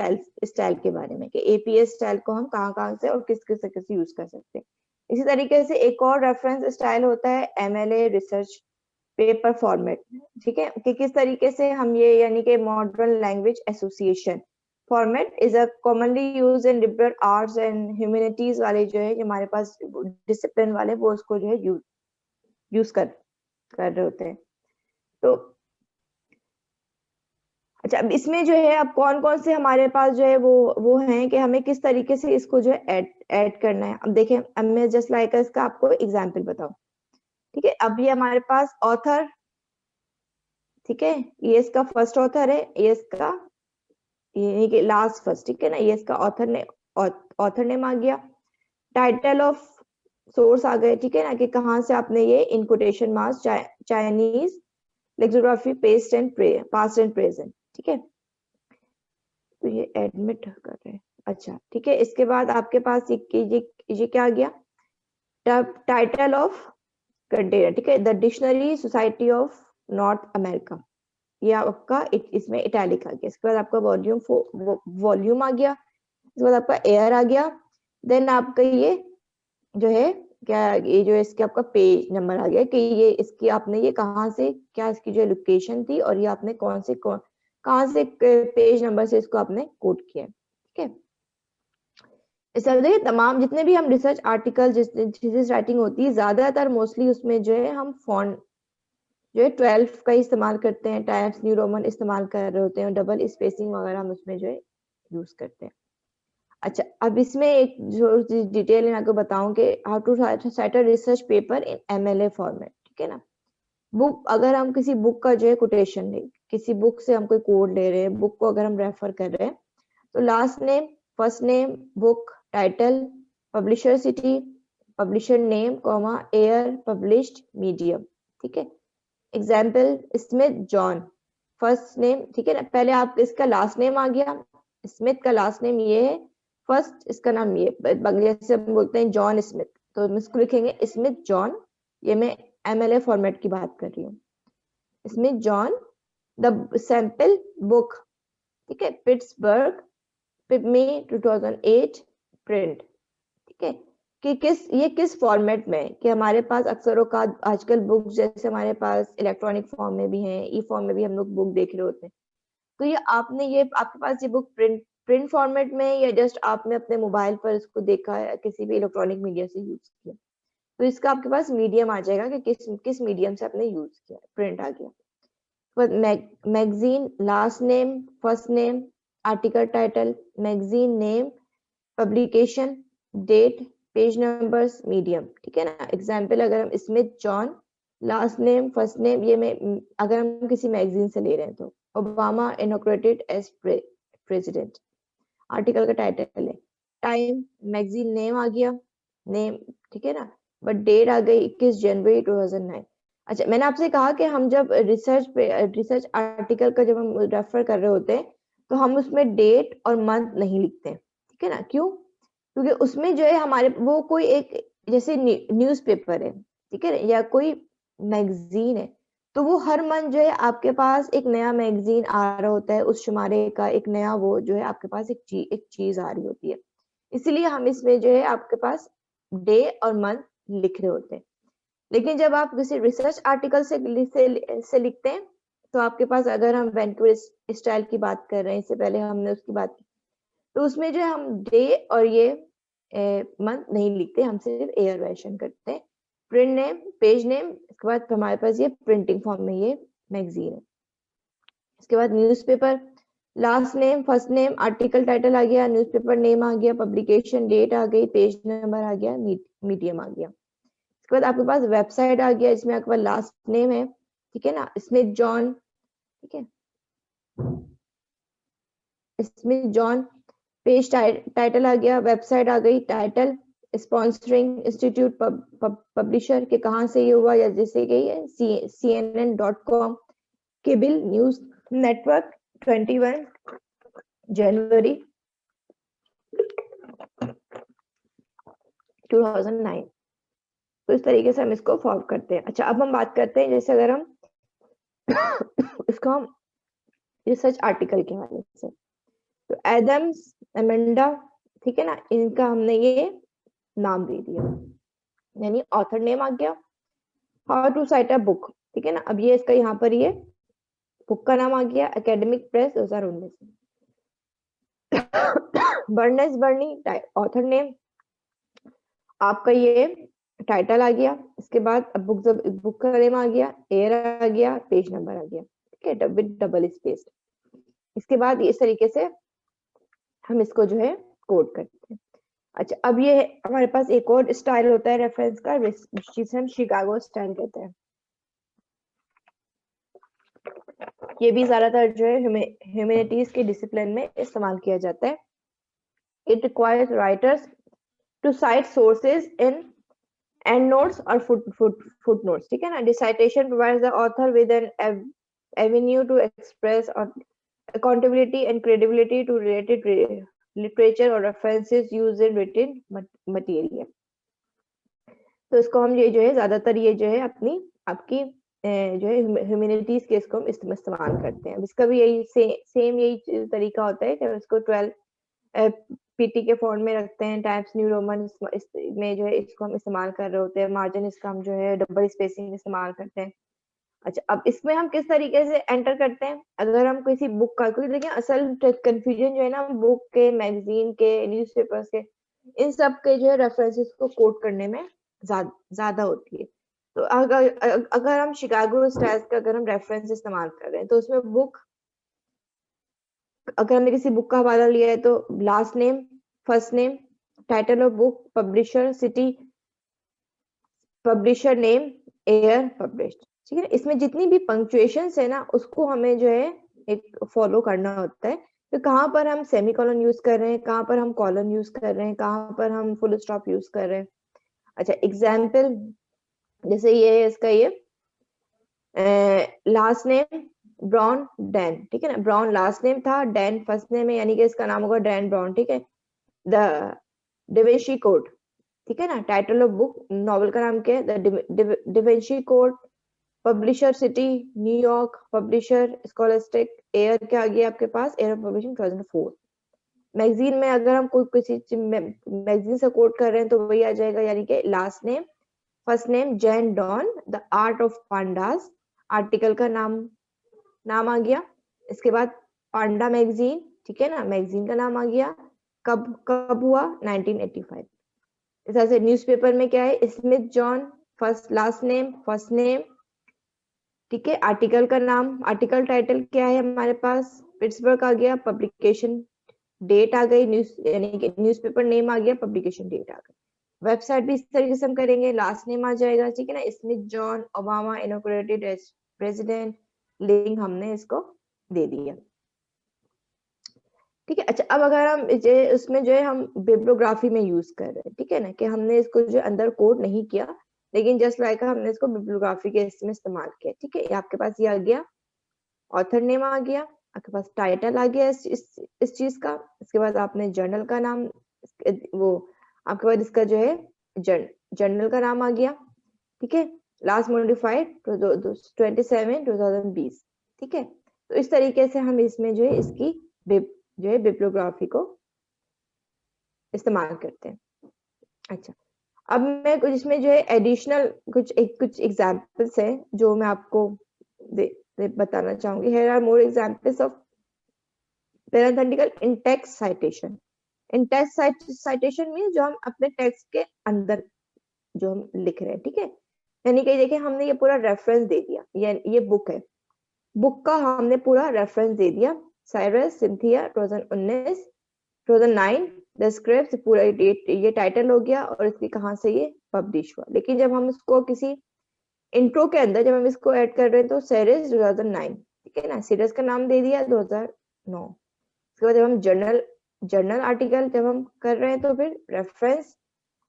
स्टाइल के बारे में, कि APS स्टाइल को हम कहाँ से और किस यूज कर सकते हैं। इसी तरीके से एक और रेफरेंस स्टाइल होता है MLA रिसर्च पेपर फॉर्मेट, ठीक है, कि किस तरीके से हम ये, यानी कि modern language association format is a commonly use in liberal arts and humanities वाले जो है हमारे पास डिसिप्लिन वाले, वो उसको जो है यूज कर रहे होते हैं। तो अच्छा, अब इसमें जो है अब कौन से हमारे पास जो है वो हैं कि हमें किस तरीके से इसको जो है ऐड करना है। अब देखें, अब मैं जस्ट लाइक इसका आपको एग्जांपल बताऊं, ठीक है। अब ये हमारे पास ऑथर, ठीक है, ये इसका फर्स्ट ऑथर है, ये इसका यानी कि लास्ट फर्स्ट, ठीक है ना, ये इसका ऑथर नेम आ गया। टाइटल ऑफ सोर्स आ गए, ठीक है ना, कि कहाँ से आपने ये in quotation marks Chinese lexicography past and present, ठीक है। तो ये एडमिट कर रहे हैं, अच्छा, ठीक है। इसके बाद आपके पास ये क्या आ गया, टाइटल ऑफ कंटेनर, ठीक है, the dictionary society of north America, ये आपका इसमें इटैलिक आ गया। इसके बाद आपका वॉल्यूम आ गया, इसके बाद आपका एयर आ गया, देन आपका ये जो है क्या, ये जो इसके आपका पेज नंबर आ गया कि ये इसकी आपने ये कहाँ से, क्या इसकी जो लोकेशन थी और ये आपने कहाँ से पेज नंबर से इसको आपने कोट किया, ठीक है। इस तरह तमाम जितने भी हम रिसर्च आर्टिकल जिस राइटिंग होती है, ज्यादातर मोस्टली उसमें जो है हम फॉन्ट जो है 12 का इस्तेमाल करते हैं, टाइम्स न्यू रोमन इस्तेमाल कर रहे होते हैं, डबल स्पेसिंग वगैरह हम उसमें जो है यूज करते हैं। अच्छा, अब इसमें एक जो डिटेल मैं आपको बताऊं कि how to write a research paper in MLA format, ठीक है ना। बुक, अगर हम किसी बुक का जो है कोटेशन ले, किसी बुक से हम कोई कोड ले रहे हैं, बुक को अगर हम रेफर कर रहे हैं, तो last name first name, book title, publisher city, publisher name comma air, published, medium. ठीक है, example Smith John, first name, ठीक है ना, पहले आप इसका लास्ट नेम आ गया, स्मिथ का लास्ट नेम ये है, फर्स्ट इसका नाम ये, जैसे हम बोलते हैं जॉन स्मिथ, तो हम इसको लिखेंगे स्मिथ जॉन, ये मैं MLA फॉर्मेट की बात कर रही हूँ, Smith John the sample book, ठीक है, पिट्सबर्ग मई 2008 प्रिंट। ठीक है, कि किस फॉर्मेट में, कि हमारे पास अक्सर औकात आजकल बुक जैसे हमारे पास इलेक्ट्रॉनिक फॉर्म में भी है, ई फॉर्म में भी हम लोग बुक देख रहे होते हैं, तो ये आपके पास ये बुक प्रिंट फॉर्मेट में, या जस्ट आपने अपने मोबाइल पर इसको देखा है, किसी भी इलेक्ट्रॉनिक मीडिया से यूज किया, तो इसका आपके पास मीडियम आ जाएगा कि किस मीडियम से आपने यूज किया, प्रिंट आ गया। Magazine, last name, first name, article title, magazine name, publication date, page numbers, medium. ठीक है ना, एग्जाम्पल अगर हम Smith John, last name, first name, ये में अगर हम किसी मैगजीन से ले रहे हैं तो Obama inaugurated as president, article का टाइटल है, टाइम, मैगजीन नेम आ गया, नेम, ठीक है ना, बट डेट आ गई 21 जनवरी 2009। अच्छा, मैंने आपसे कहा कि हम जब रिसर्च आर्टिकल का जब हम रेफर कर रहे होते हैं तो हम उसमें डेट और मंथ नहीं लिखते हैं, ठीक है ना, क्यों? क्योंकि उसमें जो है हमारे वो कोई एक जैसे न्यूज़पेपर है, ठीक है, या कोई मैगजीन है, तो वो हर मंथ जो है आपके पास एक नया मैगजीन आ रहा होता है, उस शुमारे का एक नया वो जो है आपके पास एक चीज आ रही होती है, इसलिए हम इसमें जो है आपके पास डे और मंथ लिख रहे होते हैं। लेकिन जब आप किसी रिसर्च आर्टिकल से लिखते हैं तो आपके पास, अगर हम वैंकूवर स्टाइल की बात कर रहे हैं, इससे पहले हमने उसकी बात की, तो उसमें जो है हम डे और ये मंथ नहीं लिखते, हम सिर्फ एयर वर्जन करते हैं, प्रिंट नेम, पेज नेम, इसके बाद हमारे पास ये प्रिंटिंग फॉर्म में ये मैगजीन है। इसके बाद newspaper, last name, first name, article title आ गया, न्यूज़पेपर नेम आ गया, पब्लिकेशन डेट आ गई, पेज नंबर आ गया, मीडियम आ गया। इसके बाद आपके पास वेबसाइट आ गया, इसमें आपके पास लास्ट नेम है, ठीक है ना, स्मिथ जॉन, ठीक है, स्मिथ जॉन, पेज टाइटल आ गया, वेबसाइट आ गई, टाइटल, स्पॉन्सरिंग इंस्टीट्यूट, पब्लिशर के कहाँ से ये हुआ, या जैसे कि CNN.com, केबल न्यूज नेटवर्क 21 जनवरी 2009। तो इस तरीके से हम इसको फॉर्म करते हैं। अच्छा, अब हम बात करते हैं, जैसे अगर हम इसको हम रिसर्च आर्टिकल के हवाले से, तो एडम्स, एमेंडा, ठीक है ना, इनका हमने ये नाम दे दिया, यानी ऑथर नेम आ गया, how to cite a book, ठीक है ना, अब ये इसका यहाँ पर ये बुक का नाम आ गया, एकेडमिक प्रेस 2019, बर्नेस बर्नी, ऑथर नेम, आपका ये टाइटल आ गया, इसके बाद अब बुक का नेम आ गया, एयर आ गया, पेज नंबर आ गया, ठीक है, विद डबल स्पेस। इसके बाद इस तरीके से हम इसको जो है कोड करते हैं। अच्छा, अब ये हमारे पास एक और स्टाइल होता है रेफरेंस का, जिसे हम शिकागो स्टाइल कहते हैं। ये भी ज्यादातर जो है ह्यूमैनिटीज के डिसिप्लिन में इस्तेमाल किया जाता है। It requires writers to cite sources in end notes or foot notes, ठीक है ना, this citation provides the author with an avenue to express और accountability and credibility to related literature or references used in written material। तो इसको हम ये जो है ज्यादातर ये जो है आपकी जो है ह्यूमैनिटीज के इसको हम इस्तेमाल करते हैं। इसका भी यही सेम यही तरीका होता है कि इसको 12 पीटी के फॉर्म में रखते हैं, टाइम्स न्यू रोमन में जो है इसको हम इस्तेमाल कर रहे होते हैं, मार्जिन इसका हम जो है डबल स्पेसिंग इस्तेमाल करते हैं। अच्छा, अब इसमें हम किस तरीके से एंटर करते हैं, अगर हम किसी बुक का, क्योंकि देखिए असल कंफ्यूजन जो है ना बुक के, मैगजीन के, न्यूज़पेपर्स के, इन सब के जो है रेफरेंसेस को कोट करने में ज्यादा होती है। तो अगर हम शिकागो स्टाइल का अगर हम रेफरेंस इस्तेमाल कर रहे हैं, तो उसमें बुक, अगर हमने किसी बुक का हवाला लिया है तो last name, first name, title of book, publisher city, publisher name, air, published, ठीक है। इसमें जितनी भी पंक्चुएशंस है ना उसको हमें जो है एक फॉलो करना होता है, तो कहाँ पर हम सेमीकोलन यूज कर रहे हैं, कहाँ पर हम कॉलन यूज कर रहे हैं, कहाँ पर हम फुल स्टॉप यूज कर रहे हैं। अच्छा एग्जाम्पल जैसे ये है इसका, ये लास्ट नेम ब्राउन डैन, ठीक है ना, ब्राउन लास्ट नेम था, डैन फर्स्ट नेम है, यानी कि इसका नाम होगा डैन ब्राउन, ठीक है। द डिविंची कोड, ठीक है ना, टाइटल ऑफ बुक, नॉवल का नाम क्या है, the Da Vinci code, publisher city New York, publisher Scholastic, year क्या आ गया आपके पास, एयर ऑफ पब्लिशिंग 2004। मैगजीन में अगर हम कोई किसी मैगजीन से कोट कर रहे हैं तो वही आ जाएगा, यानी कि last name first name Jane Don, the art of pandas, article का नाम आ गया। इसके बाद पांडा मैगजीन, ठीक है ना, मैगजीन का नाम आ गया, कब हुआ 1985। इस तरह से न्यूज़पेपर में क्या है, Smith John, first last name, ठीक है। आर्टिकल का नाम, आर्टिकल टाइटल क्या है हमारे पास, पिट्सबर्ग आ गया, पब्लिकेशन डेट आ गई, न्यूज यानी कि न्यूज़पेपर नेम आ गया, पब्लिकेशन डेट आ गई। वेबसाइट भी इस तरीके से हम करेंगे, लास्ट नेम आ जाएगा, ठीक है ना, Smith John Obama inaugurated as president, link हमने इसको दे दिया, ठीक है। अच्छा अब अगर हम उसमें जो है हम बिब्लियोग्राफी में यूज कर रहे हैं, ठीक है ना, कि हमने इसको जो अंदर कोड नहीं किया, लेकिन जस्ट लाइक हमने इसको बिब्लियोग्राफी के इसमें इस्तेमाल किया, ठीक है। ये आपके पास ये आ गया, ऑथर नेम आ गया, आपके पास टाइटल आ गया इस चीज का, इसके बाद आपने जर्नल का नाम, वो आपके पास इसका जो है जर्नल का नाम आ गया, ठीक है। लास्ट मॉडिफाइड 27/2020, ठीक है। तो इस तरीके से हम इसमें जो है इसकी जो है बिब्लियोग्राफी को इस्तेमाल करते हैं। अच्छा अब मैं कुछ इसमें जो है एडिशनल कुछ एग्जांपल्स हैं जो मैं आपको बताना चाहूंगी। Here are more examples of parenthetical in-text citation. In-text citation means जो हम अपने टेक्स्ट के अंदर जो हम लिख रहे हैं, ठीक है। यानी कि देखिए हमने ये पूरा रेफरेंस दे दिया, ये बुक है, बुक का हमने पूरा रेफरेंस दे दिया, साइरस सिंथिया 2009 द स्क्रिप्ट, पूरा डेट, ये टाइटल हो गया और इसकी कहाँ से ये पब्लिश हुआ। लेकिन जब हम इसको किसी इंट्रो के अंदर जब हम इसको ऐड कर रहे हैं तो सीरीज 2009, ठीक है ना, सीरीज का नाम दे दिया 2009। उसके बाद जब हम जर्नल आर्टिकल जब हम कर रहे हैं तो फिर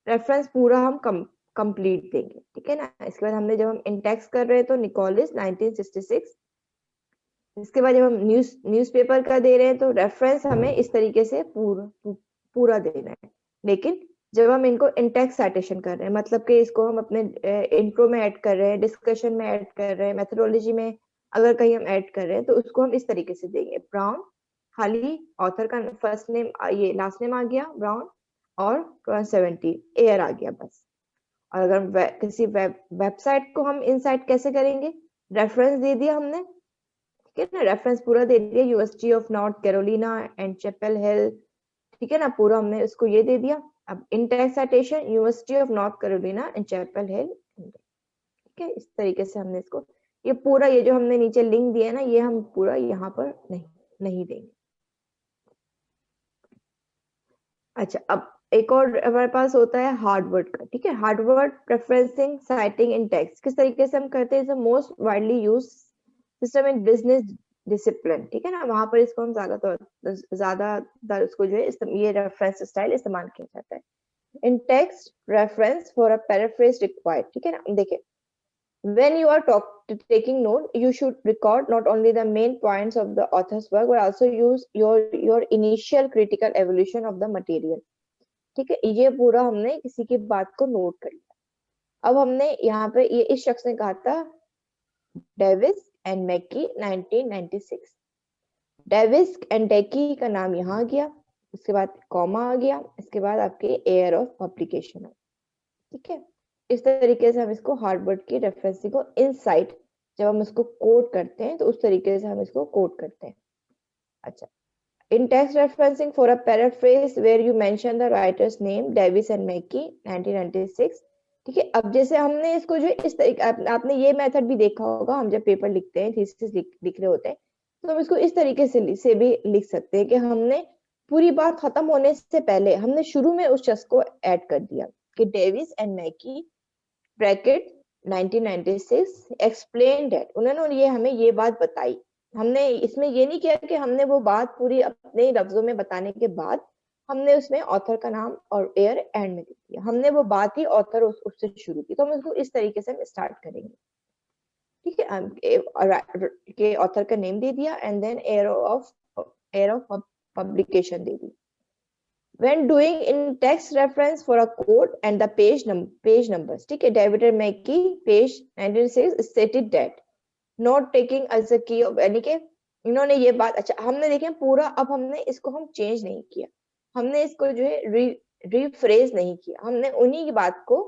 रेफरेंस पूरा हम कंप्लीट देंगे, ठीक है ना। इसके बाद हमने जब हम इंटेक्स कर रहे हैं तो निकोलस 1966। इसके बाद जब हम न्यूज़पेपर का दे रहे हैं तो रेफरेंस हमें इस तरीके से पूरा देना है। लेकिन जब हम इनको इंटेक्स साइटेशन कर रहे हैं, मतलब कि इसको हम अपने इंट्रो में ऐड कर रहे हैं, डिस्कशन में ऐड कर रहे हैं, मेथोडोलॉजी में अगर कहीं हम ऐड कर रहे हैं तो उसको हम इस तरीके से देंगे, ब्राउन, खाली ऑथर का फर्स्ट नेम, ये लास्ट नेम आ गया ब्राउन, और 2017 एयर आ गया बस। और अगर किसी वेबसाइट को हम इनसाइट कैसे करेंगे, रेफरेंस दे दिया हमने, ठीक है ना, रेफरेंस पूरा दे दिया, University of North Carolina and Chapel Hill, ठीक है ना, पूरा हमने इसको ये दे दिया। अब in text citation University of North Carolina and Chapel Hill, ठीक है। इस तरीके से हमने इसको ये पूरा, ये जो हमने नीचे लिंक दिया है ना, ये हम पूरा यहाँ पर नहीं देंगे। अच्छा अब एक और हमारे पास होता है हार्डवर्ड का, ठीक है। हार्डवर्ड प्रेफरेंसिंग साइटिंग इन टेक्स्ट किस तरीके से हम करते हैं, is the most widely use system in business discipline, ठीक है ना, वहां पर इसको हम ज्यादातर उसको जो है ये रेफरेंस स्टाइल इस्तेमाल किया जाता है। In text reference for a paraphrase required, ठीक है ना। देखिए when you are taking note, you should record not only the main points of the author's work but also use your initial critical evaluation of the material, ठीक है। ये पूरा हमने किसी की बात को नोट कर लिया। अब हमने यहाँ पे ये इस शख्स ने कहा था Davis and McKee 1996, Davis and डेकी का नाम यहाँ आ गया, उसके बाद कॉमा आ गया, इसके बाद आपके एयर ऑफ पब्लिकेशन, ठीक है। इस तरीके से हम इसको हार्वर्ड की रेफरेंसिंग को इनसाइट जब हम इसको कोड करते हैं तो उस तरीके से हम इसको कोड करते हैं। अच्छा in text referencing for a paraphrase where you mention the writer's name Davis and Mackey 1996, ठीक है। अब जैसे हमने इसको जो इस तरीके आपने ये मेथड भी देखा होगा, हम जब पेपर लिखते हैं, थीसिस लिख रहे होते हैं, तो हम इसको इस तरीके से भी लिख सकते हैं कि हमने पूरी बात खत्म होने से पहले हमने शुरू में उस शख्स को ऐड कर दिया कि Davis and मैकी bracket 1996 explain that, उन्होंने ये हमें ये बात बताई, हमने इसमें ये नहीं किया कि हमने वो बात पूरी अपने लफ्जों में बताने के बाद हमने उसमें ऑथर का नाम और एयर एंड में दे दिया, हमने वो बात ही ऑथर उससे शुरू की। तो हम इसको इस तरीके से हम स्टार्ट करेंगे, ठीक है। के ऑथर का नेम दे दिया and then year of publication दे दी। When doing in text reference for a code and the page numbers, ठीक है, David मैकी page 1996 stated that not taking as a key of, यानी कि इन्होंने ये बात, अच्छा हमने देखें पूरा, अब हमने इसको हम चेंज नहीं किया, हमने इसको जो है रिफ्रेज नहीं किया, हमने उन्हीं की बात को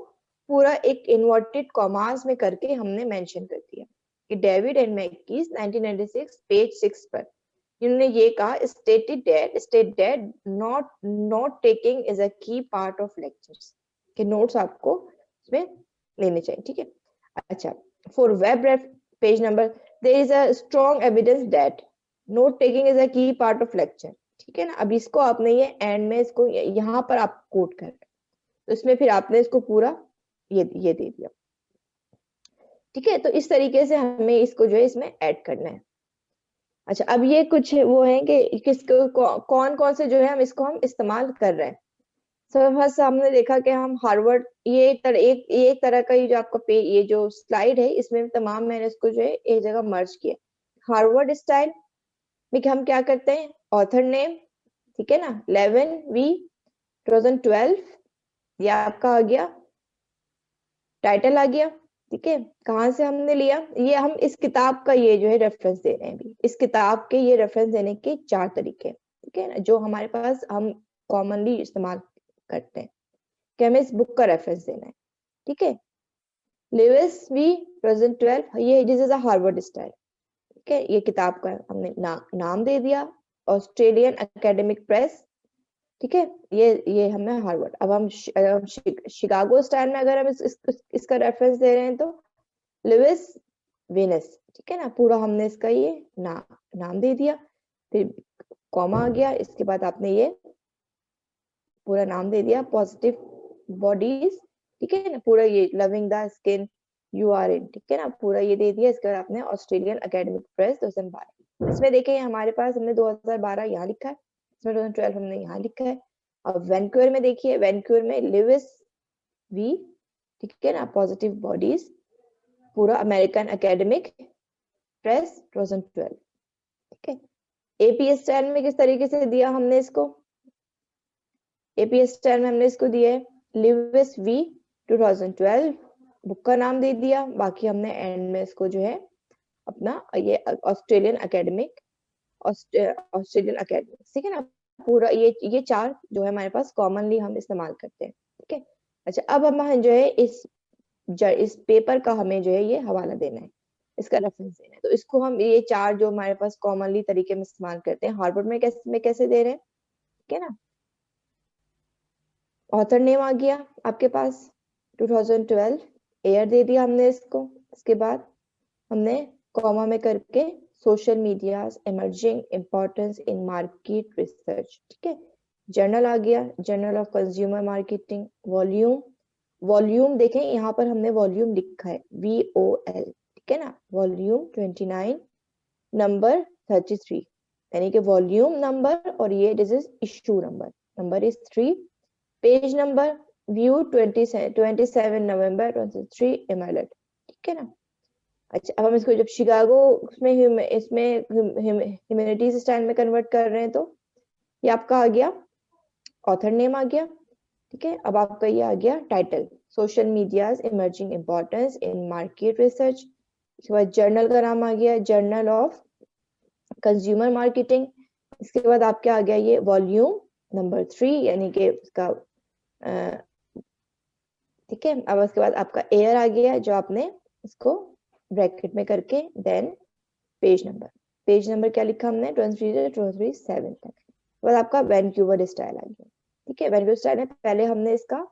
पूरा एक इन्वर्टेड कॉमास में करके हमने मेंशन कर दिया कि डेविड एंड मैकीज 1996 पेज 6 पर इन्होंने ये कहा, state that not taking is a key part of lectures, कि नोट्स आपको इसमें लेने चाहिए, ठीक है। अच्छा, for web page number there is a strong evidence that note taking is a key part of lecture, ठीक है ना। अब इसको आपने ये एंड में इसको यहाँ पर आप कोट कर रहे हैं, तो इसमें फिर आपने इसको पूरा ये दे दिया, ठीक है। तो इस तरीके से हमें इसको जो है इसमें ऐड करना है। अच्छा, अब ये कुछ वो है कि किसको कौन कौन से जो है हम इसको हम इस्तेमाल कर रहे हैं। फर्स्ट हमने देखा कि हम हार्वर्ड, ये एक तरह का, ये जो आपका ये जो स्लाइड है इसमें तमाम मैंने इसको जो है एक जगह मर्ज किया। हार्वर्ड स्टाइल में हम क्या करते हैं, ऑथर नेम, ठीक है ना, 11V 2012, ये आपका आ गया, टाइटल आ गया, ठीक है। कहाँ से हमने लिया, ये हम इस किताब का ये जो है रेफरेंस दे रहे हैं अभी, इस किताब के ये रेफरेंस देने के 4 तरीके, ठीक है ना, जो हमारे पास हम कॉमनली इस्तेमाल करते हैं कि हमें इस बुक का रेफरेंस देना है, ठीक है। लेविस वी 2012, ये this is a Harvard style, ठीक है, ये किताब का हमने नाम दे दिया, ऑस्ट्रेलियन एकेडमिक प्रेस, ठीक है, ये हमें हार्वर्ड। अब हम शिकागो स्टाइल में अगर हम इसका रेफरेंस दे रहे हैं तो लुइस विनस, ठीक है ना, पूरा हमने इसका ये नाम दे दिया, फिर कॉमा आ गया, इसके बाद आपने ये पूरा नाम दे दिया, पॉजिटिव बॉडीज, ठीक है ना, पूरा ये loving the skin you are in, ठीक है ना, पूरा ये दे दिया। इसके बाद आपने ऑस्ट्रेलियन एकेडमिक प्रेस 2012, इसमें देखें हमारे पास हमने 2012 यहाँ लिखा है, इसमें 2012 हमने यहाँ लिखा है। अब वैंकूवर में देखिए, वैंकूवर में लिविस वी, ठीक है ना, पॉजिटिव बॉडीज, पूरा अमेरिकन एकेडमिक प्रेस 2012, ठीक है। एपीएस स्टाइल में किस तरीके से दिया हमने इसको, एपीएस स्टाइल में हमने इसको दिया है लिविस वी 2012, बुक का नाम दे दिया, बाकी हमने एंड में इसको जो है अपना ये ऑस्ट्रेलियन एकेडमिक ठीक है ना, पूरा ये 4 जो है हमारे पास कॉमनली हम इस्तेमाल करते हैं, ठीक है। अच्छा, अब हम जो है इस पेपर का हमें जो है ये हवाला देना है, इसका रेफरेंस देना है, तो इसको हम ये 4 जो हमारे पास कॉमनली तरीके में इस्तेमाल करते हैं, हार्वर्ड में कैसे दे रहे हैं, ठीक है ना। ऑथर नेम आ गया आपके पास 2012, एयर दे दिया हमने इसको, इसके बाद हमने कॉमा में करके social media's emerging importance in market research, ठीक है। जर्नल आ गया, journal of consumer marketing, volume देखें यहाँ पर हमने वॉल्यूम लिखा है VOL, ठीक है ना, वॉल्यूम 29 नंबर 33, यानी कि वॉल्यूम नंबर, और ये this is issue number is 3, page number view 27 नवंबर 23 एमएलएट, ठीक है ना। अच्छा, अब हम इसको जब शिकागो इसमें ह्यूमैनिटीज स्टाइल में कन्वर्ट कर रहे हैं तो ये आपका आ गया, ऑथर नेम आ गया, ठीक है। अब आपका ये आ गया title, social media's emerging importance in market research, इसके बाद जर्नल का नाम आ गया, जर्नल ऑफ कंज्यूमर मार्केटिंग, इसके बाद आपका आ गया ये वॉल्यूम नंबर 3, यानी कि इसका ठीक है। अब उसके बाद आपका एयर आ गया, जो आपने इसको ब्रैकेट में करके देन पेज नंबर क्या लिखा हमने 23 तक, बाद आपका वैंकूवर स्टाइल आ गया, ठीक है। वैंकूवर स्टाइल में पहले हमने इसका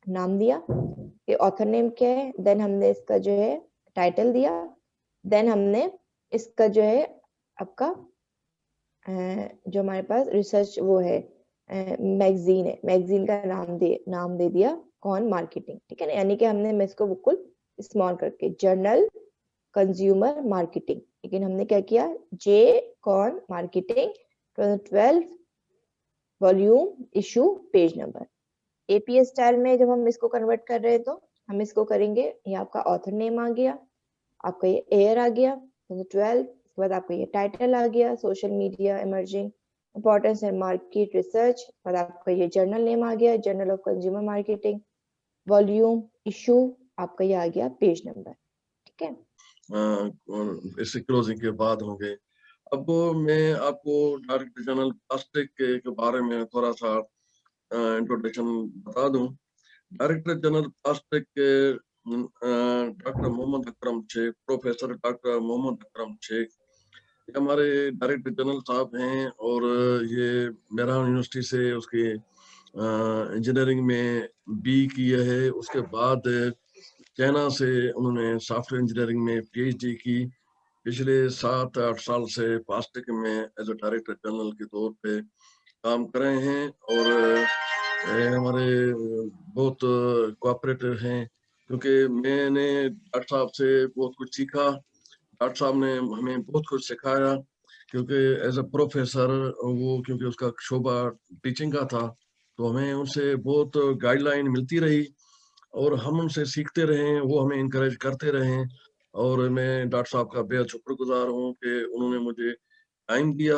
नाम दिया कि ऑथर नेम क्या है, देन हमने इसका जो है टाइटल दिया, देन हमने इसका जो है आपका जो हमारे पास रिसर्च वो है मैगजीन है, मैगजीन का नाम दे दिया कौन, मार्केटिंग, ठीक है ना, यानी कि हमने इसको बिल्कुल स्मॉल करके जर्नल कंज्यूमर मार्केटिंग, लेकिन हमने क्या किया, JCon marketing 2012 volume issue page number. APS style में जब हम इसको कन्वर्ट कर रहे हैं तो हम इसको करेंगे, ये आपका ऑथर नेम आ गया, आपका ये एयर आ गया 2012, उसके बाद आपका ये टाइटल आ गया, social media emerging importance and market research, और आपका ये जर्नल नेम आ गया, journal of consumer marketing volume issue, आपका ये आ गया पेज नंबर। ठीक है, और इससे क्लोजिंग के बाद होंगे। अब मैं आपको डायरेक्टर जनरल प्लास्टिक के बारे में थोड़ा सा इंट्रोडक्शन बता दूं। Director general plastic doctor Mohammad Akram Sheikh, professor doctor Mohammad Akram Sheikh, ये हमारे डायरेक्टर जनरल साहब हैं। और ये मेहरान यूनिवर्सिटी से उसके इंजीनियरिंग में बी किया है। उसके बाद चाइना से उन्होंने सॉफ्टवेयर इंजीनियरिंग में PhD की। पिछले 7-8 साल से प्लास्टिक में एज ए डायरेक्टर जनरल के तौर पे काम कर रहे हैं। और हमारे बहुत कोऑपरेटिव हैं, क्योंकि मैंने डॉक्टर साहब से बहुत कुछ सीखा। डॉक्टर साहब ने हमें बहुत कुछ सिखाया, क्योंकि एज अ प्रोफेसर वो, क्योंकि उसका शोबा टीचिंग का था, तो हमें उनसे बहुत गाइडलाइन मिलती रही और हम उनसे सीखते रहे, वो हमें इनकरेज करते रहे। और मैं डॉक्टर साहब का बेहद शुक्रगुजार हूँ कि उन्होंने मुझे टाइम दिया।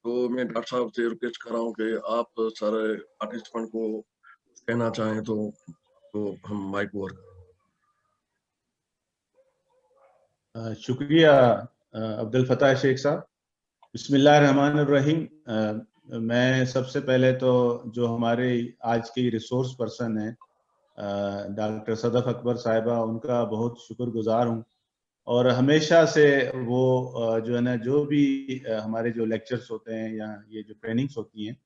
तो मैं डॉक्टर साहब से रिक्वेस्ट कर रहा हूँ कि आप सारे पार्टिसिपेंट को कहना चाहें तो हम माइक ओवर करें। शुक्रिया अब्दुल फताह शेख साहब। बिस्मिल्लाहिर्रहमानिर्रहीम। मैं सबसे पहले तो जो हमारे आज के रिसोर्स पर्सन हैं डॉक्टर सदफ अकबर साहिबा, उनका बहुत शुक्रगुजार हूँ। और हमेशा से वो जो है ना, जो भी हमारे जो लेक्चर्स होते हैं या ये जो ट्रेनिंग्स होती हैं,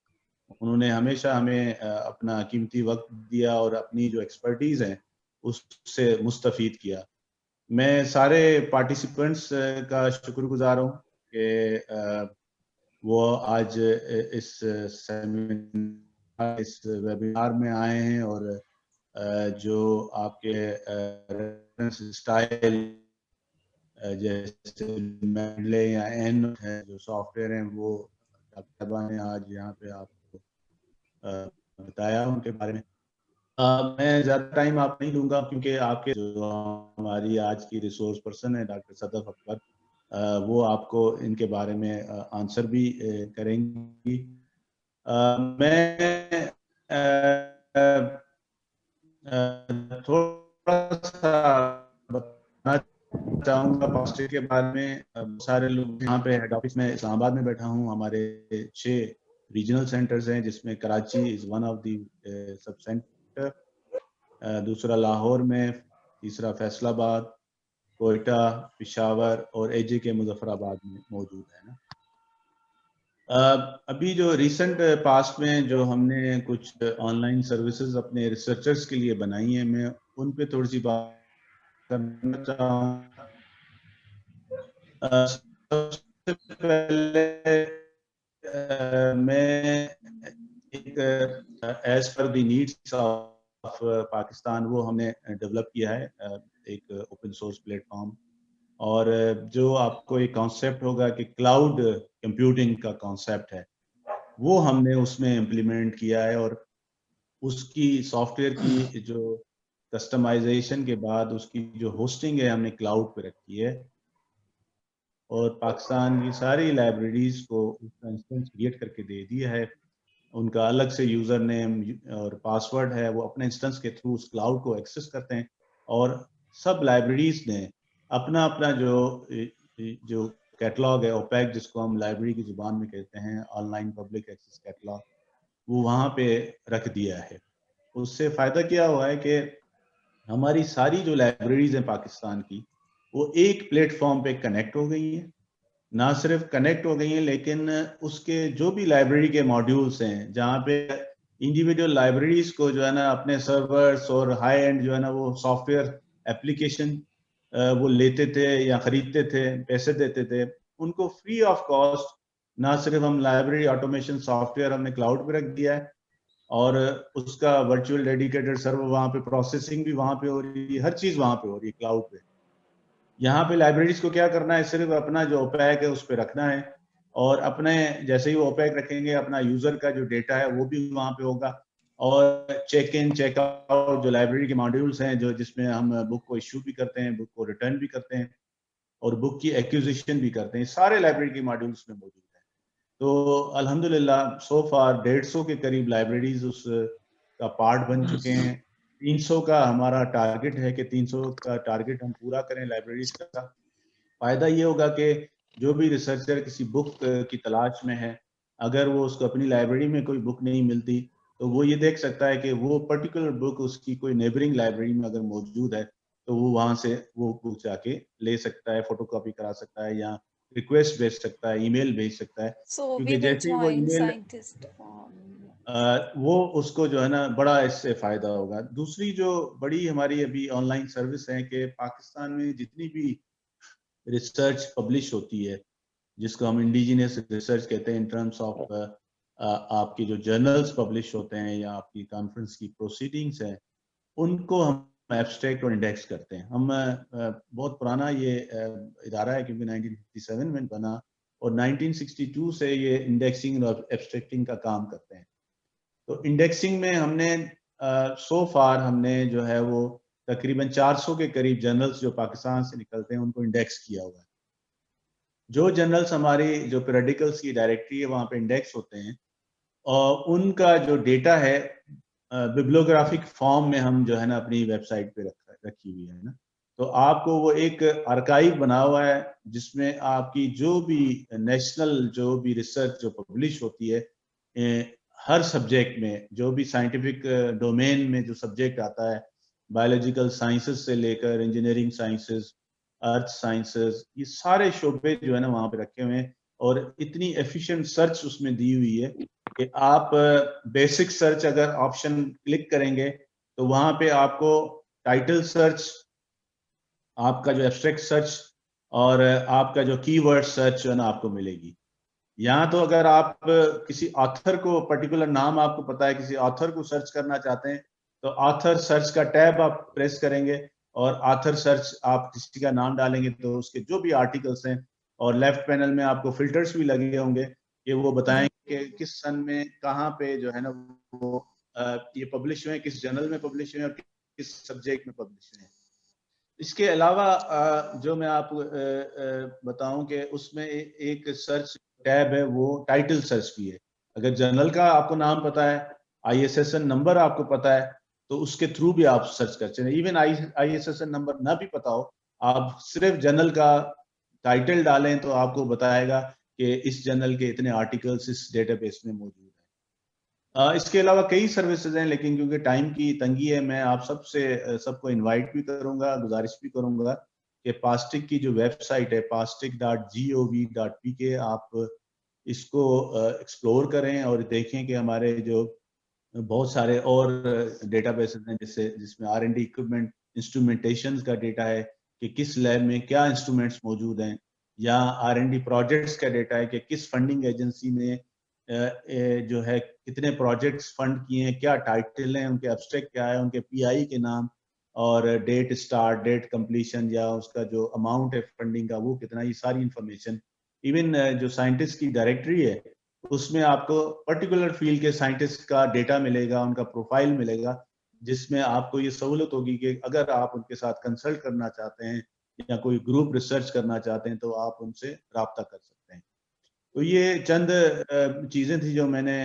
उन्होंने हमेशा हमें अपना कीमती वक्त दिया और अपनी जो एक्सपर्टीज़ है उससे मुस्तफ़ीद किया। मैं सारे पार्टिसिपेंट्स का शुक्रगुजार हूँ कि वो आज इस सेमिनार, इस वेबिनार में आए हैं और जो आपके रेफरेंस स्टाइल जैसे मेडले या एन है जो सॉफ्टवेयर हैं, वो डॉक्टर ने आज यहाँ पे आपको बताया उनके बारे में। मैं ज़्यादा टाइम आप नहीं लूँगा, क्योंकि आपके जो हमारी आज की रिसोर्स पर्सन है डॉक्टर सदफ अकबर, वो आपको इनके बारे में आंसर भी करेंगी। मैं थोड़ा सा बताना चाहूँगा प्लास्टिक के बारे में। सारे लोग यहाँ पे हेड ऑफिस में इस्लामाबाद में बैठा हूँ। हमारे 6 रीजनल सेंटर्स हैं, जिसमें Karachi is one of the sub centre, दूसरा लाहौर में, तीसरा फैसलाबाद, कोयटा, पेशावर और AJ के मुजफ्फराबाद में मौजूद है ना। अभी जो रिसेंट पास्ट में जो हमने कुछ ऑनलाइन सर्विसेज अपने रिसर्चर्स के लिए बनाई हैं, मैं उन पे थोड़ी सी बात करना चाहूँगा। सबसे पहले मैं एक as per the needs of Pakistan, वो हमने डेवलप किया है, एक ओपन सोर्स प्लेटफॉर्म। और जो आपको एक कॉन्सेप्ट होगा कि क्लाउड कंप्यूटिंग का कॉन्सेप्ट है, वो हमने उसमें इम्प्लीमेंट किया है। और उसकी सॉफ्टवेयर की जो कस्टमाइजेशन के बाद उसकी जो होस्टिंग है हमने क्लाउड पे रखी है। और पाकिस्तान की सारी लाइब्रेरीज को उसका इंस्टेंस क्रिएट करके दे दिया है। उनका अलग से यूज़र नेम और पासवर्ड है, वो अपने इंस्टेंस के थ्रू उस क्लाउड को एक्सेस करते हैं। और सब लाइब्रेरीज ने अपना अपना जो कैटलॉग है, ओपैक जिसको हम लाइब्रेरी की ज़ुबान में कहते हैं, ऑनलाइन पब्लिक एक्सेस कैटलॉग, वो वहाँ पे रख दिया है। उससे फ़ायदा क्या हुआ है कि हमारी सारी जो लाइब्रेरीज हैं पाकिस्तान की, वो एक प्लेटफॉर्म पे कनेक्ट हो गई हैं। ना सिर्फ कनेक्ट हो गई हैं, लेकिन उसके जो भी लाइब्रेरी के मॉड्यूल्स हैं, जहाँ पे इंडिविजुअल लाइब्रेरीज को जो है ना अपने सर्वर्स और हाई एंड जो है ना वो सॉफ्टवेयर एप्लीकेशन वो लेते थे या खरीदते थे, पैसे देते थे, उनको फ्री ऑफ कॉस्ट ना सिर्फ हम लाइब्रेरी ऑटोमेशन सॉफ्टवेयर हमने क्लाउड पे रख दिया है, और उसका वर्चुअल डेडिकेटेड सर्वर वहाँ पे, प्रोसेसिंग भी वहाँ पे हो रही है, हर चीज़ वहाँ पे हो रही है क्लाउड पे। यहाँ पे लाइब्रेरीज को क्या करना है, सिर्फ अपना जो ओपैक है उस पर रखना है, और अपने जैसे ही वो ओपैक रखेंगे अपना यूजर का जो डेटा है वो भी वहाँ पे होगा, और चेक इन चेक आउट जो लाइब्रेरी के मॉड्यूल्स हैं जो जिसमें हम बुक को इश्यू भी करते हैं, बुक को रिटर्न भी करते हैं और बुक की एक्विजिशन भी करते हैं, सारे लाइब्रेरी के मॉड्यूल्स में मौजूद हैं। तो अल्हम्दुलिल्लाह सो फार 150 के करीब लाइब्रेरीज उस का पार्ट बन चुके हैं। 300 का हमारा टारगेट है कि 300 का टारगेट हम पूरा करें लाइब्रेरीज का। फायदा ये होगा कि जो भी रिसर्चर किसी बुक की तलाश में है, अगर वो उसको अपनी लाइब्रेरी में कोई बुक नहीं मिलती तो वो ये देख सकता है कि वो पर्टिकुलर बुक उसकी कोई नेबरिंग लाइब्रेरी में अगर मौजूद है तो वो वहां से वो बुक जाके ले सकता है, फोटोकॉपी करा सकता है, या रिक्वेस्ट भेज सकता है, ईमेल भेज सकता है, So क्योंकि we will जैसे ही वो join ईमेल scientist. वो उसको जो है ना बड़ा इससे फायदा होगा। दूसरी जो बड़ी हमारी अभी ऑनलाइन सर्विस है कि पाकिस्तान में जितनी भी रिसर्च पब्लिश होती है, जिसको हम इंडिजिनियस रिसर्च कहते हैं इन टर्म्स ऑफ आपके जो जर्नल्स पब्लिश होते हैं या आपकी कॉन्फ्रेंस की प्रोसीडिंग्स हैं, उनको हम एब्स्ट्रैक्ट और इंडेक्स करते हैं। हम बहुत पुराना ये इदारा है क्योंकि 1957 में बना और 1962 से ये इंडेक्सिंग और एब्स्ट्रैक्टिंग का काम करते हैं। तो इंडेक्सिंग में हमने सो फार हमने जो है वो तकरीबन 400 के करीब जर्नल्स जो पाकिस्तान से निकलते हैं उनको इंडेक्स किया हुआ है। जो जर्नल्स हमारी जो पेरियोडिकल्स की डायरेक्टरी है वहाँ पे इंडेक्स होते हैं और उनका जो डेटा है बिब्लियोग्राफिक फॉर्म में हम जो है ना अपनी वेबसाइट पे रखी हुई है ना। तो आपको वो एक आर्काइव बना हुआ है जिसमें आपकी जो भी नेशनल जो भी रिसर्च जो पब्लिश होती है हर सब्जेक्ट में, जो भी साइंटिफिक डोमेन में जो सब्जेक्ट आता है, बायोलॉजिकल साइंसेस से लेकर इंजीनियरिंग साइंसेस, अर्थ साइंसेस, ये सारे शोबे जो है ना वहाँ पे रखे हुए हैं और इतनी एफिशिएंट सर्च उसमें दी हुई है कि आप बेसिक सर्च अगर ऑप्शन क्लिक करेंगे तो वहाँ पे आपको टाइटल सर्च, आपका जो एब्स्ट्रैक्ट सर्च और आपका जो कीवर्ड सर्च जो है ना आपको मिलेगी। यहाँ तो अगर आप किसी ऑथर को, पर्टिकुलर नाम आपको पता है, किसी ऑथर को सर्च करना चाहते हैं तो ऑथर सर्च का टैब आप प्रेस करेंगे और ऑथर सर्च आप किसी का नाम डालेंगे तो उसके जो भी आर्टिकल्स हैं, और लेफ्ट पैनल में आपको फिल्टर्स भी लगे होंगे कि वो बताएंगे कि किस सन में कहाँ पे जो है ना वो ये पब्लिश हुए, किस जर्नल में पब्लिश हुए और किस सब्जेक्ट में पब्लिश हुए। इसके अलावा जो मैं आपको बताऊं कि उसमें एक सर्च टैब है, वो टाइटल सर्च भी है। अगर जर्नल का आपको नाम पता है, ISSN नंबर आपको पता है, तो उसके थ्रू भी आप सर्च कर सकते हैं। इवन ISSN नंबर ना भी पता हो, आप सिर्फ जर्नल का टाइटल डालें तो आपको बताएगा कि इस जर्नल के इतने आर्टिकल्स इस डेटाबेस में मौजूद हैं। इसके अलावा कई सर्विसेज हैं, लेकिन क्योंकि टाइम की तंगी है, मैं आप सबको इनवाइट भी करूंगा, गुजारिश भी करूंगा कि पास्टिक की जो वेबसाइट है pastic.gov.pk, आप इसको एक्सप्लोर करें और देखें कि हमारे जो बहुत सारे और डेटाबेसेस हैं जिसमें R&D इक्विपमेंट, इंस्ट्रूमेंटेशन का डेटा है कि किस लैब में क्या इंस्ट्रूमेंट्स मौजूद हैं, या R&D प्रोजेक्ट्स का डेटा है कि किस फंडिंग एजेंसी ने जो है कितने प्रोजेक्ट्स फंड किए हैं, क्या टाइटल है, उनके एब्स्ट्रैक्ट क्या है, उनके PI के नाम और डेट स्टार्ट, डेट कंप्लीशन, या उसका जो अमाउंट है फंडिंग का वो कितना, ये सारी इंफॉर्मेशन। इवन जो साइंटिस्ट की डायरेक्टरी है उसमें आपको पर्टिकुलर फील्ड के साइंटिस्ट का डेटा मिलेगा, उनका प्रोफाइल मिलेगा, जिसमें आपको ये सहूलत होगी कि अगर आप उनके साथ कंसल्ट करना चाहते हैं या कोई ग्रुप रिसर्च करना चाहते हैं तो आप उनसे राब्ता कर सकते हैं। तो ये चंद चीज़ें थी जो मैंने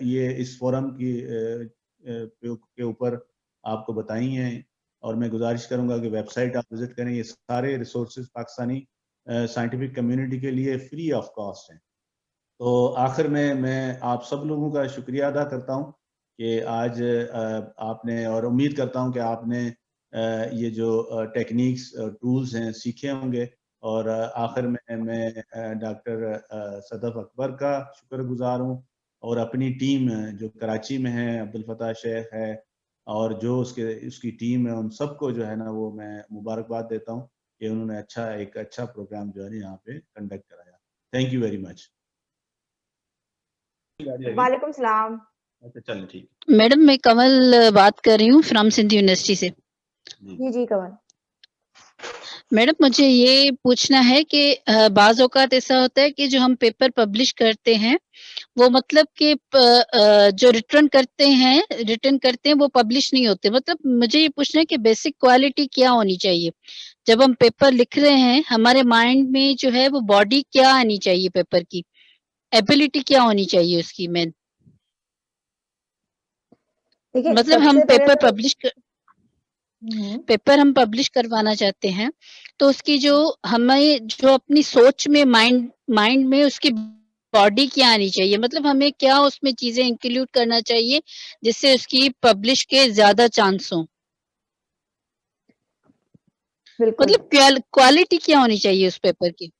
ये इस फोरम के ऊपर आपको बताई हैं, और मैं गुजारिश करूंगा कि वेबसाइट आप विजिट करें। ये सारे रिसोर्सेज पाकिस्तानी साइंटिफिक कम्युनिटी के लिए फ्री ऑफ कॉस्ट हैं। तो आखिर में मैं आप सब लोगों का शुक्रिया अदा करता हूं कि आज आपने, और उम्मीद करता हूं कि आपने ये जो टेक्निक्स टूल्स हैं सीखे होंगे। और आखिर में मैं डॉक्टर सदफ अकबर का शुक्रगुजार हूं और अपनी टीम जो कराची में है, अब्दुल फताह शेख है और जो उसकी टीम है, उन सबको जो है ना वो मैं मुबारकबाद देता हूं कि उन्होंने एक अच्छा प्रोग्राम जो है यहाँ पे कंडक्ट कराया। Thank you very much. वालेकुम सलाम। अच्छा चलें, ठीक। मैडम मैं कमल बात कर रही हूँ फ्रॉम सिंध यूनिवर्सिटी से। जी कमल। मैडम मुझे ये पूछना है कि बाज़ औक़ात ऐसा होता है कि जो हम पेपर पब्लिश करते हैं वो मतलब कि जो रिटर्न करते हैं वो पब्लिश नहीं होते। मतलब मुझे ये पूछना है कि बेसिक क्वालिटी क्या होनी चाहिए? जब हम पेपर लिख रहे हैं हमारे माइंड में जो है वो बॉडी क्या आनी चाहिए पेपर की? एबिलिटी क्या होनी चाहिए उसकी मेन? देखिए मतलब हम सबसे पहले पेपर तो पब्लिश पेपर हम पब्लिश करवाना चाहते हैं, तो उसकी जो हमें जो अपनी सोच में माइंड में उसकी बॉडी क्या आनी चाहिए? मतलब हमें क्या उसमें चीज़ें इंक्लूड करना चाहिए, जिससे उसकी पब्लिश के ज़्यादा चांस हों? बिल्कुल। मतलब क्वालिटी क्या होनी चाहिए उस पेपर की?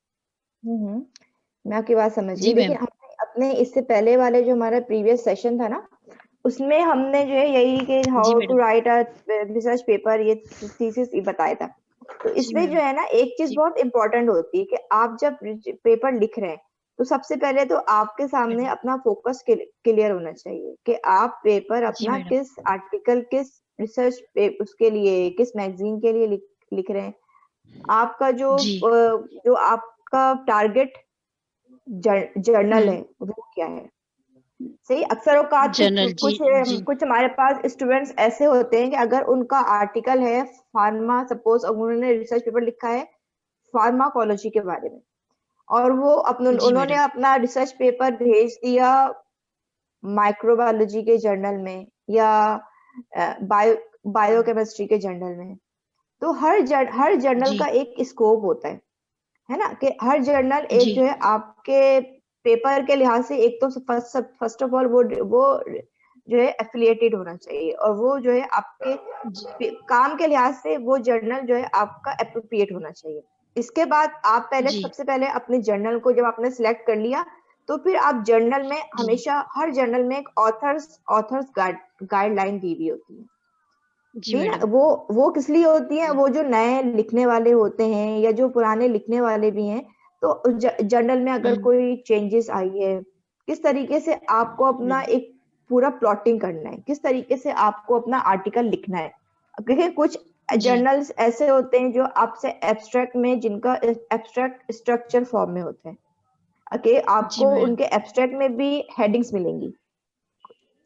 मैं आपकी बात समझ गई। जी देखिए मैम। हमने अपने इससे पहले वाले जो हमारा प्रीवियस सेशन था ना, उसमें हमने जो है यही कि जी how to madam. Write a research paper ये थीसिस ये बताया था। तो जी इसमें जो मैम। है ना एक चीज़ जी। बहुत इम्पोर्टेंट होती है कि आप जब पेपर लिख रहे हैं, तो सबसे पहले तो आपके सामने मैडम। अपना फोकस क्लियर होना चाहिए कि आप पेपर जी अपना मैडम। किस आर्टिकल, किस रिसर्च उसके लिए, किस मैगज़ीन के लिए लिख रहे हैं। आपका जी। जो आपका टारगेट जर्नल हुँ। है, वो क्या है? सही अक्सर औकात की जनरल जी, जी। कुछ हमारे पास स्टूडेंट्स ऐसे होते हैं कि अगर उनका आर्टिकल है फार्मा, सपोज उन्होंने रिसर्च पेपर लिखा है फार्माकोलॉजी के बारे में और वो जी उन्होंने मैडम। अपना रिसर्च पेपर भेज दिया माइक्रोबायोलॉजी के जर्नल में या बायोकेमिस्ट्री के जर्नल में। तो हर जर्नल जी, का एक स्कोप होता है ना? कि हर जर्नल एक जी। जो है आपके पेपर के लिहाज से एक तो फर्स्ट ऑफ ऑल वो जो है एफिलिएटेड होना चाहिए और वो जो है आपके जी। काम के लिहाज से वो जर्नल जो है आपका एप्रोप्रिएट होना चाहिए। इसके बाद आप पहले जी, सबसे पहले अपने जर्नल को जब आपने सिलेक्ट कर लिया, तो फिर आप जर्नल में जी। हमेशा हर जर्नल में एक ऑथर्स गाइडलाइन दी हुई होती है। जी ठीक है ना? मैडम। वो किस लिए होती है? जी। वो जो नए लिखने वाले होते हैं या जो पुराने लिखने वाले भी हैं, तो जर्नल में अगर हुँ, कोई चेंजेस आई है, किस तरीके से आपको अपना हुँ। एक पूरा प्लॉटिंग करना है, किस तरीके से आपको अपना आर्टिकल लिखना है। देखिए कुछ जी, जर्नल्स ऐसे होते हैं जो आपसे एब्स्ट्रैक्ट में जिनका एब्स्ट्रैक्ट स्ट्रक्चर फॉर्म में होते हैं। ओके, जी आपको मैम। उनके एब्स्ट्रैक्ट में भी हेडिंग्स मिलेंगी।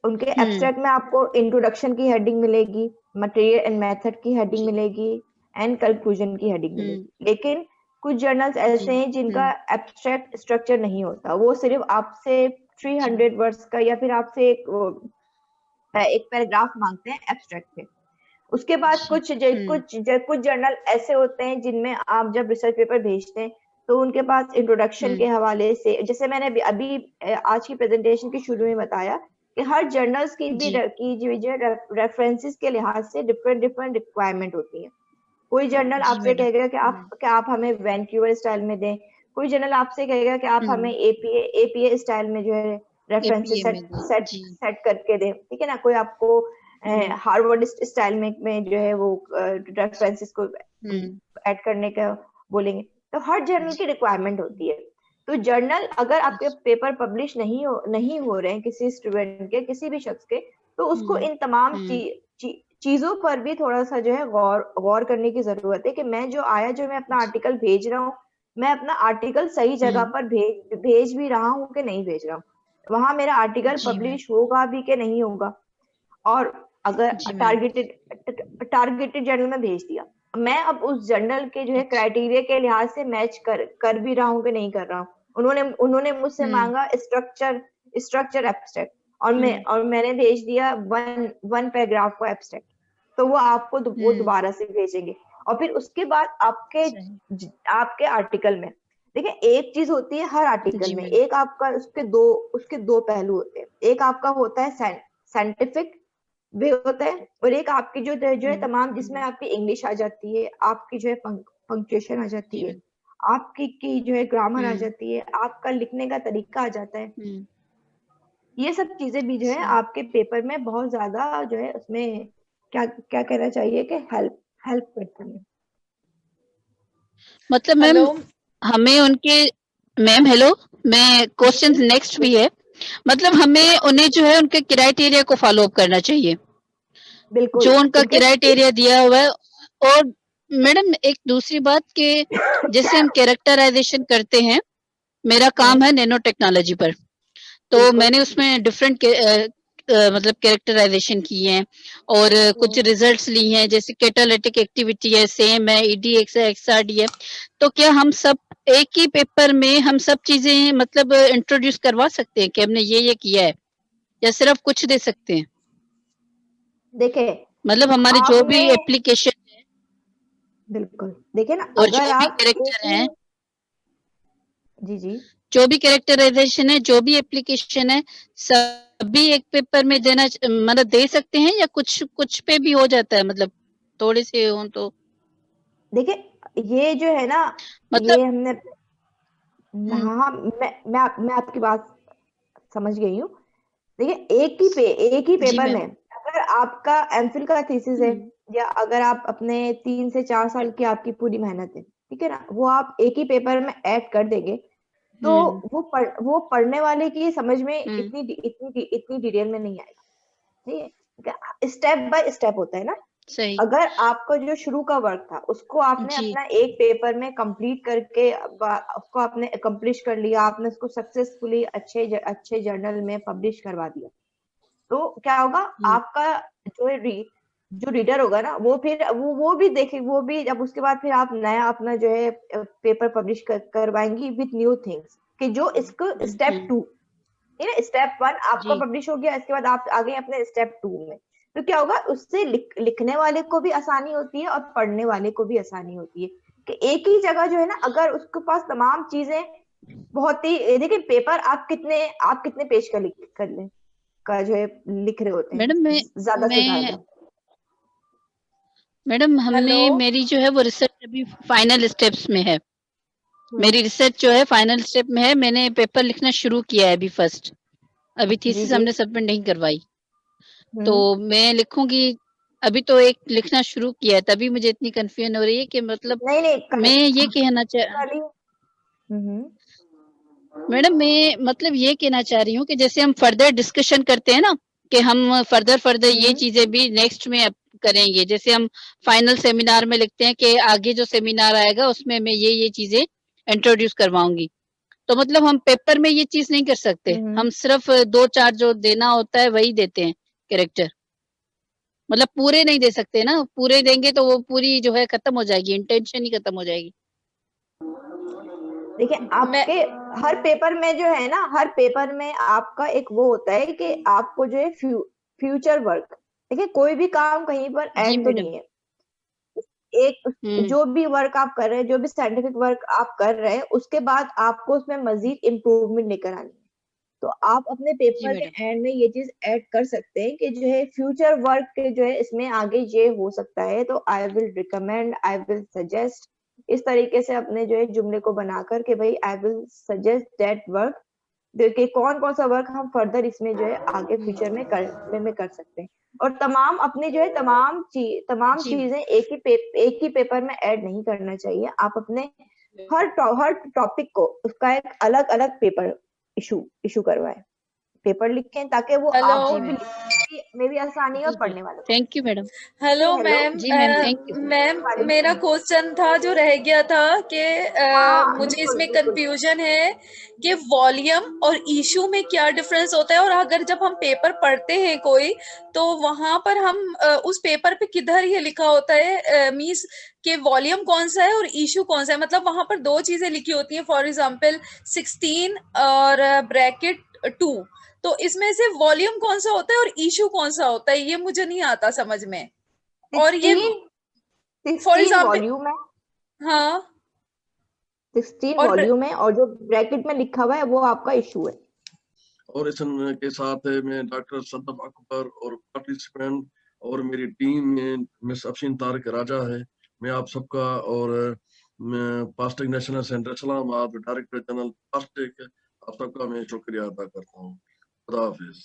उनके हुँ, एब्स्ट्रैक्ट में आपको इंट्रोडक्शन की हेडिंग मिलेगी, मटेरियल एंड मेथड की हेडिंग जी। मिलेगी एंड कंक्लूजन की हेडिंग हुँ, मिलेगी। लेकिन कुछ जर्नल्स जी। ऐसे हैं जिनका हुँ, एब्स्ट्रैक्ट स्ट्रक्चर नहीं होता। वो सिर्फ आपसे जी मैम। 300 वर्ड्स का या फिर आपसे एक पैराग्राफ माँगते हैं एब्स्ट्रैक्ट में। उसके बाद जी। हुँ, कुछ जर्नल ऐसे होते हैं जिनमें आप जब रिसर्च पेपर भेजते हैं, तो उनके पास इंट्रोडक्शन हुँ, के हवाले से जैसे मैंने अभी आज की प्रेज़ेंटेशन के शुरू में बताया कि हर जर्नल्स की भी जी। जो रेफरेंसेस के लिहाज से डिफरेंट रिक्वायरमेंट होती है। कोई जर्नल जी आपसे मैडम। कहेगा हुँ, कि आप हमें वैंकूवर स्टाइल में दें। कोई जर्नल आपसे कहेगा कि आप हमें हुँ। एपीए स्टाइल में जो है रेफरेंसेस एपीए में दें। जी। सेट करके दें। ठीक है ना? कोई आपको हुँ, हार्वर्ड स्टाइल में जो है वो रेफरेंसेस को हुँ। ऐड करने का बोलेंगे। तो हर जर्नल जी, की रिक्वायरमेंट होती है। तो जर्नल अगर आपके जी। पेपर पब्लिश नहीं हो रहे हैं किसी स्टूडेंट के, किसी भी शख्स के, तो उसको हुँ, इन तमाम हुँ। चीज़ों पर भी थोड़ा-सा जो है गौर करने की ज़रूरत है कि जो मैं अपना जी। आर्टिकल भेज रहा हूँ, मैं अपना आर्टिकल सही जगह हुँ, पर भेज भी रहा हूँ कि नहीं भेज रहा हूँ। वहाँ मेरा आर्टिकल जी मैम। पब्लिश होगा भी कि नहीं होगा। और अगर जी मैम। टारगेटेड जर्नल में भेज दिया, मैं अब उस जर्नल के जो है अच्छा। क्राइटेरिया के लिहाज से मैच कर भी रहा हूँ कि नहीं कर रहा हूँ। उन्होंने मुझसे हुँ, माँगा स्ट्रक्चर एब्स्ट्रैक्ट हुँ, और मैंने भेज दिया वन पैराग्राफ का एब्स्ट्रैक्ट। तो वो आपको वो हुँ। दोबारा से भेजेंगे और फिर उसके बाद सही। आपके आर्टिकल में देखिए एक चीज़ होती है हर आर्टिकल जी में, मैम। एक आपका उसके 2 पहलू होते हैं। एक आपका होता है साइंटिफिक वे होता है और एक आपकी जो है हुँ, तमाम जिसमें हुँ। आपकी इंग्लिश आ जाती है, आपकी जो है पंक्चुएशन आ जी जाती है, मैम। आपकी की जो है ग्रामर आ हुँ, जाती है, आपका लिखने का तरीका आ जाता है। हुँ। ये सब चीज़ें भी जो है सही। आपके पेपर में बहुत ज़्यादा जो है उसमें क्या क्या कहना चाहिए कि हेल्प करती है। मतलब हेलो। मैम हमें उनके मैम हेलो, मैं जी, क्वेश्चन जी। नेक्स्ट भी है। मतलब हमें उन्हें जो है उनके क्राइटेरिया को फ़ॉलो अप करना चाहिए, बिल्कुल, जो उनका उनके क्राइटेरिया दिया हुआ है और मैडम एक दूसरी बात कि जैसे हम कैरेक्टराइजेशन करते हैं, मेरा काम है नैनो टेक्नोलॉजी पर, तो बिल्कुल। मैंने उसमें डिफरेंट मतलब कैरेक्टराइजेशन किए हैं और कुछ रिजल्ट्स ली हैं, जैसे कैटालिटिक एक्टिविटी है, सेम है, EDX है, XRD है। तो क्या हम सब एक ही पेपर में हम सब चीजें मतलब इंट्रोड्यूस करवा सकते हैं कि हमने ये किया है, या सिर्फ कुछ दे सकते हैं? देखिए मतलब हमारे जो भी आपने एप्लीकेशन बिल्कुल देखिए ना, और अगर जो भी आप कैरेक्टर हैं, जी जी जो भी कैरेक्टराइजेशन है, जो भी एप्लीकेशन है, सभी एक पेपर में देना मतलब दे सकते हैं, या कुछ कुछ पे भी हो जाता है, मतलब थोड़े से हो तो? देखिए ये जो है ना, मतलब ये हमने हाँ, मैं आपकी बात समझ गई हूँ। देखिए एक ही जी पेपर में मैम। अगर आपका एमफिल का थीसिस है, या अगर आप अपने 3 से 4 साल की आपकी पूरी मेहनत है, ठीक है ना, वो आप एक ही पेपर में ऐड कर देंगे, तो वो पढ़ने वाले की समझ में इतनी डिटेल में नहीं आएगा। ठीक है, स्टेप बाय स्टेप होता है ना। सही। अगर आपका जो शुरू का वर्क था उसको आपने जी। अपना एक पेपर में कंप्लीट करके उसको आपने अकम्प्लिश कर लिया, आपने उसको सक्सेसफुली अच्छे जर्नल में पब्लिश करवा दिया, तो क्या होगा, आपका जो जो रीडर होगा ना, वो फिर वो भी देखे, वो भी जब उसके बाद फिर आप नया अपना जो है पेपर पब्लिश करवाएंगी विथ न्यू थिंग्स, कि जो इसको स्टेप 2, स्टेप 1 आपका जी। पब्लिश हो गया, इसके बाद आप आगे अपने स्टेप 2 में, तो क्या होगा, उससे लिखने वाले को भी आसानी होती है और पढ़ने वाले को भी आसानी होती है, कि एक ही जगह जो है ना, अगर उसके पास तमाम चीजें बहुत ही, देखिए पेपर आप कितने पेज का लिख कर ले का जो है लिख रहे होते हैं, मैडम ज्यादा से मैं ज्यादा। Madam hello. हमने मेरी जो है वो रिसर्च अभी फाइनल स्टेप्स में है। मेरी रिसर्च जो है फाइनल स्टेप में है। मैंने पेपर लिखना शुरू किया है अभी फर्स्ट। अभी जी थीसिस जी। हमने सबमिट नहीं करवाई, तो मैं लिखूंगी। अभी तो एक लिखना शुरू किया है, तभी मुझे इतनी कंफ्यूजन हो रही है कि मतलब नहीं नहीं मैं ये कहना चाह वाली। मैडम मैं मतलब ये कहना चाह रही हूँ कि जैसे हम फर्दर डिस्कशन करते हैं ना, कि हम फर्दर ये चीजें भी नेक्स्ट में करेंगे। जैसे हम फाइनल सेमिनार में लिखते हैं कि आगे जो सेमिनार आएगा उसमें मैं ये चीजें इंट्रोड्यूस करवाऊंगी, तो मतलब हम पेपर में ये चीज नहीं कर सकते। हम सिर्फ 2-4 जो देना होता है वही देते हैं कैरेक्टर, मतलब पूरे नहीं दे सकते ना। पूरे देंगे तो वो पूरी जो है खत्म हो जाएगी, इंटेंशन ही खत्म हो जाएगी। देखिए मैं आपके हर पेपर में जो है ना, हर पेपर में आपका एक वो होता है कि आपको जो है फ्यूचर वर्क, देखिए कोई भी काम कहीं पर जी एंड तो मैडम। नहीं है। एक जो भी वर्क आप कर रहे हैं, जो भी साइंटिफिक वर्क आप कर रहे हैं, उसके बाद आपको उसमें मजीद इम्प्रूवमेंट लेकर आनी है, तो आप अपने जी पेपर के मैडम। एंड में ये चीज ऐड कर सकते हैं कि जो है फ्यूचर वर्क के जो है इसमें आगे ये हो सकता है, तो I will recommend, I will suggest, इस तरीके से अपने जो है जुमले को बनाकर के भाई I will suggest that work, देखिए कौन कौन सा वर्क हम फर्दर इसमें जो है आगे फ्यूचर में कर सकते हैं। और तमाम अपने जो है तमाम जी चीजें एक ही पेपर में ऐड नहीं करना चाहिए। आप अपने हर टॉपिक को उसका एक अलग अलग पेपर इशू करवाएं, पेपर लिखें, ताकि वो हेलो। आपको जी भी मैम। लिखने में भी आसानी हो और जी जी, पढ़ने वालों को थैंक यू मैडम। हेलो भी। हेलो। मैम। जी मैम, थैंक यू। मैम, वालेकुम मेरा सलाम। क्वेश्चन था जो रह गया था कि हाँ मुझे बिल्कुल इसमें बिल्कुल। कंफ्यूजन है कि वॉल्यूम और इशू में क्या डिफरेंस होता है, और अगर जब हम पेपर पढ़ते हैं कोई, तो वहां पर हम उस पेपर पे किधर ये लिखा होता है, मींस कि वॉल्यूम कौन सा है और इशू कौन सा है, मतलब वहां पर दो चीजें लिखी होती हैं, फॉर एग्जांपल 16 और ब्रैकेट 2, तो इसमें से वॉल्यूम कौन सा होता है और इशू कौन सा होता है, ये मुझे नहीं आता समझ में। और ये फॉर 16 एग्जांपल, वॉल्यूम है, हाँ, 16 और वॉल्यूम है, और जो ब्रैकेट में लिखा हुआ है वो आपका इशू है। और इस के साथ मैं डॉक्टर सदब अकबर और पार्टिसिपेंट और मेरी टीम में मिस अफशीन तारिक राजा है, मैं आप सबका और PASTIC national centre Islamabad director general PASTIC, आप सबका मैं शुक्रिया अदा करता हूँ। खुदा हाफिज।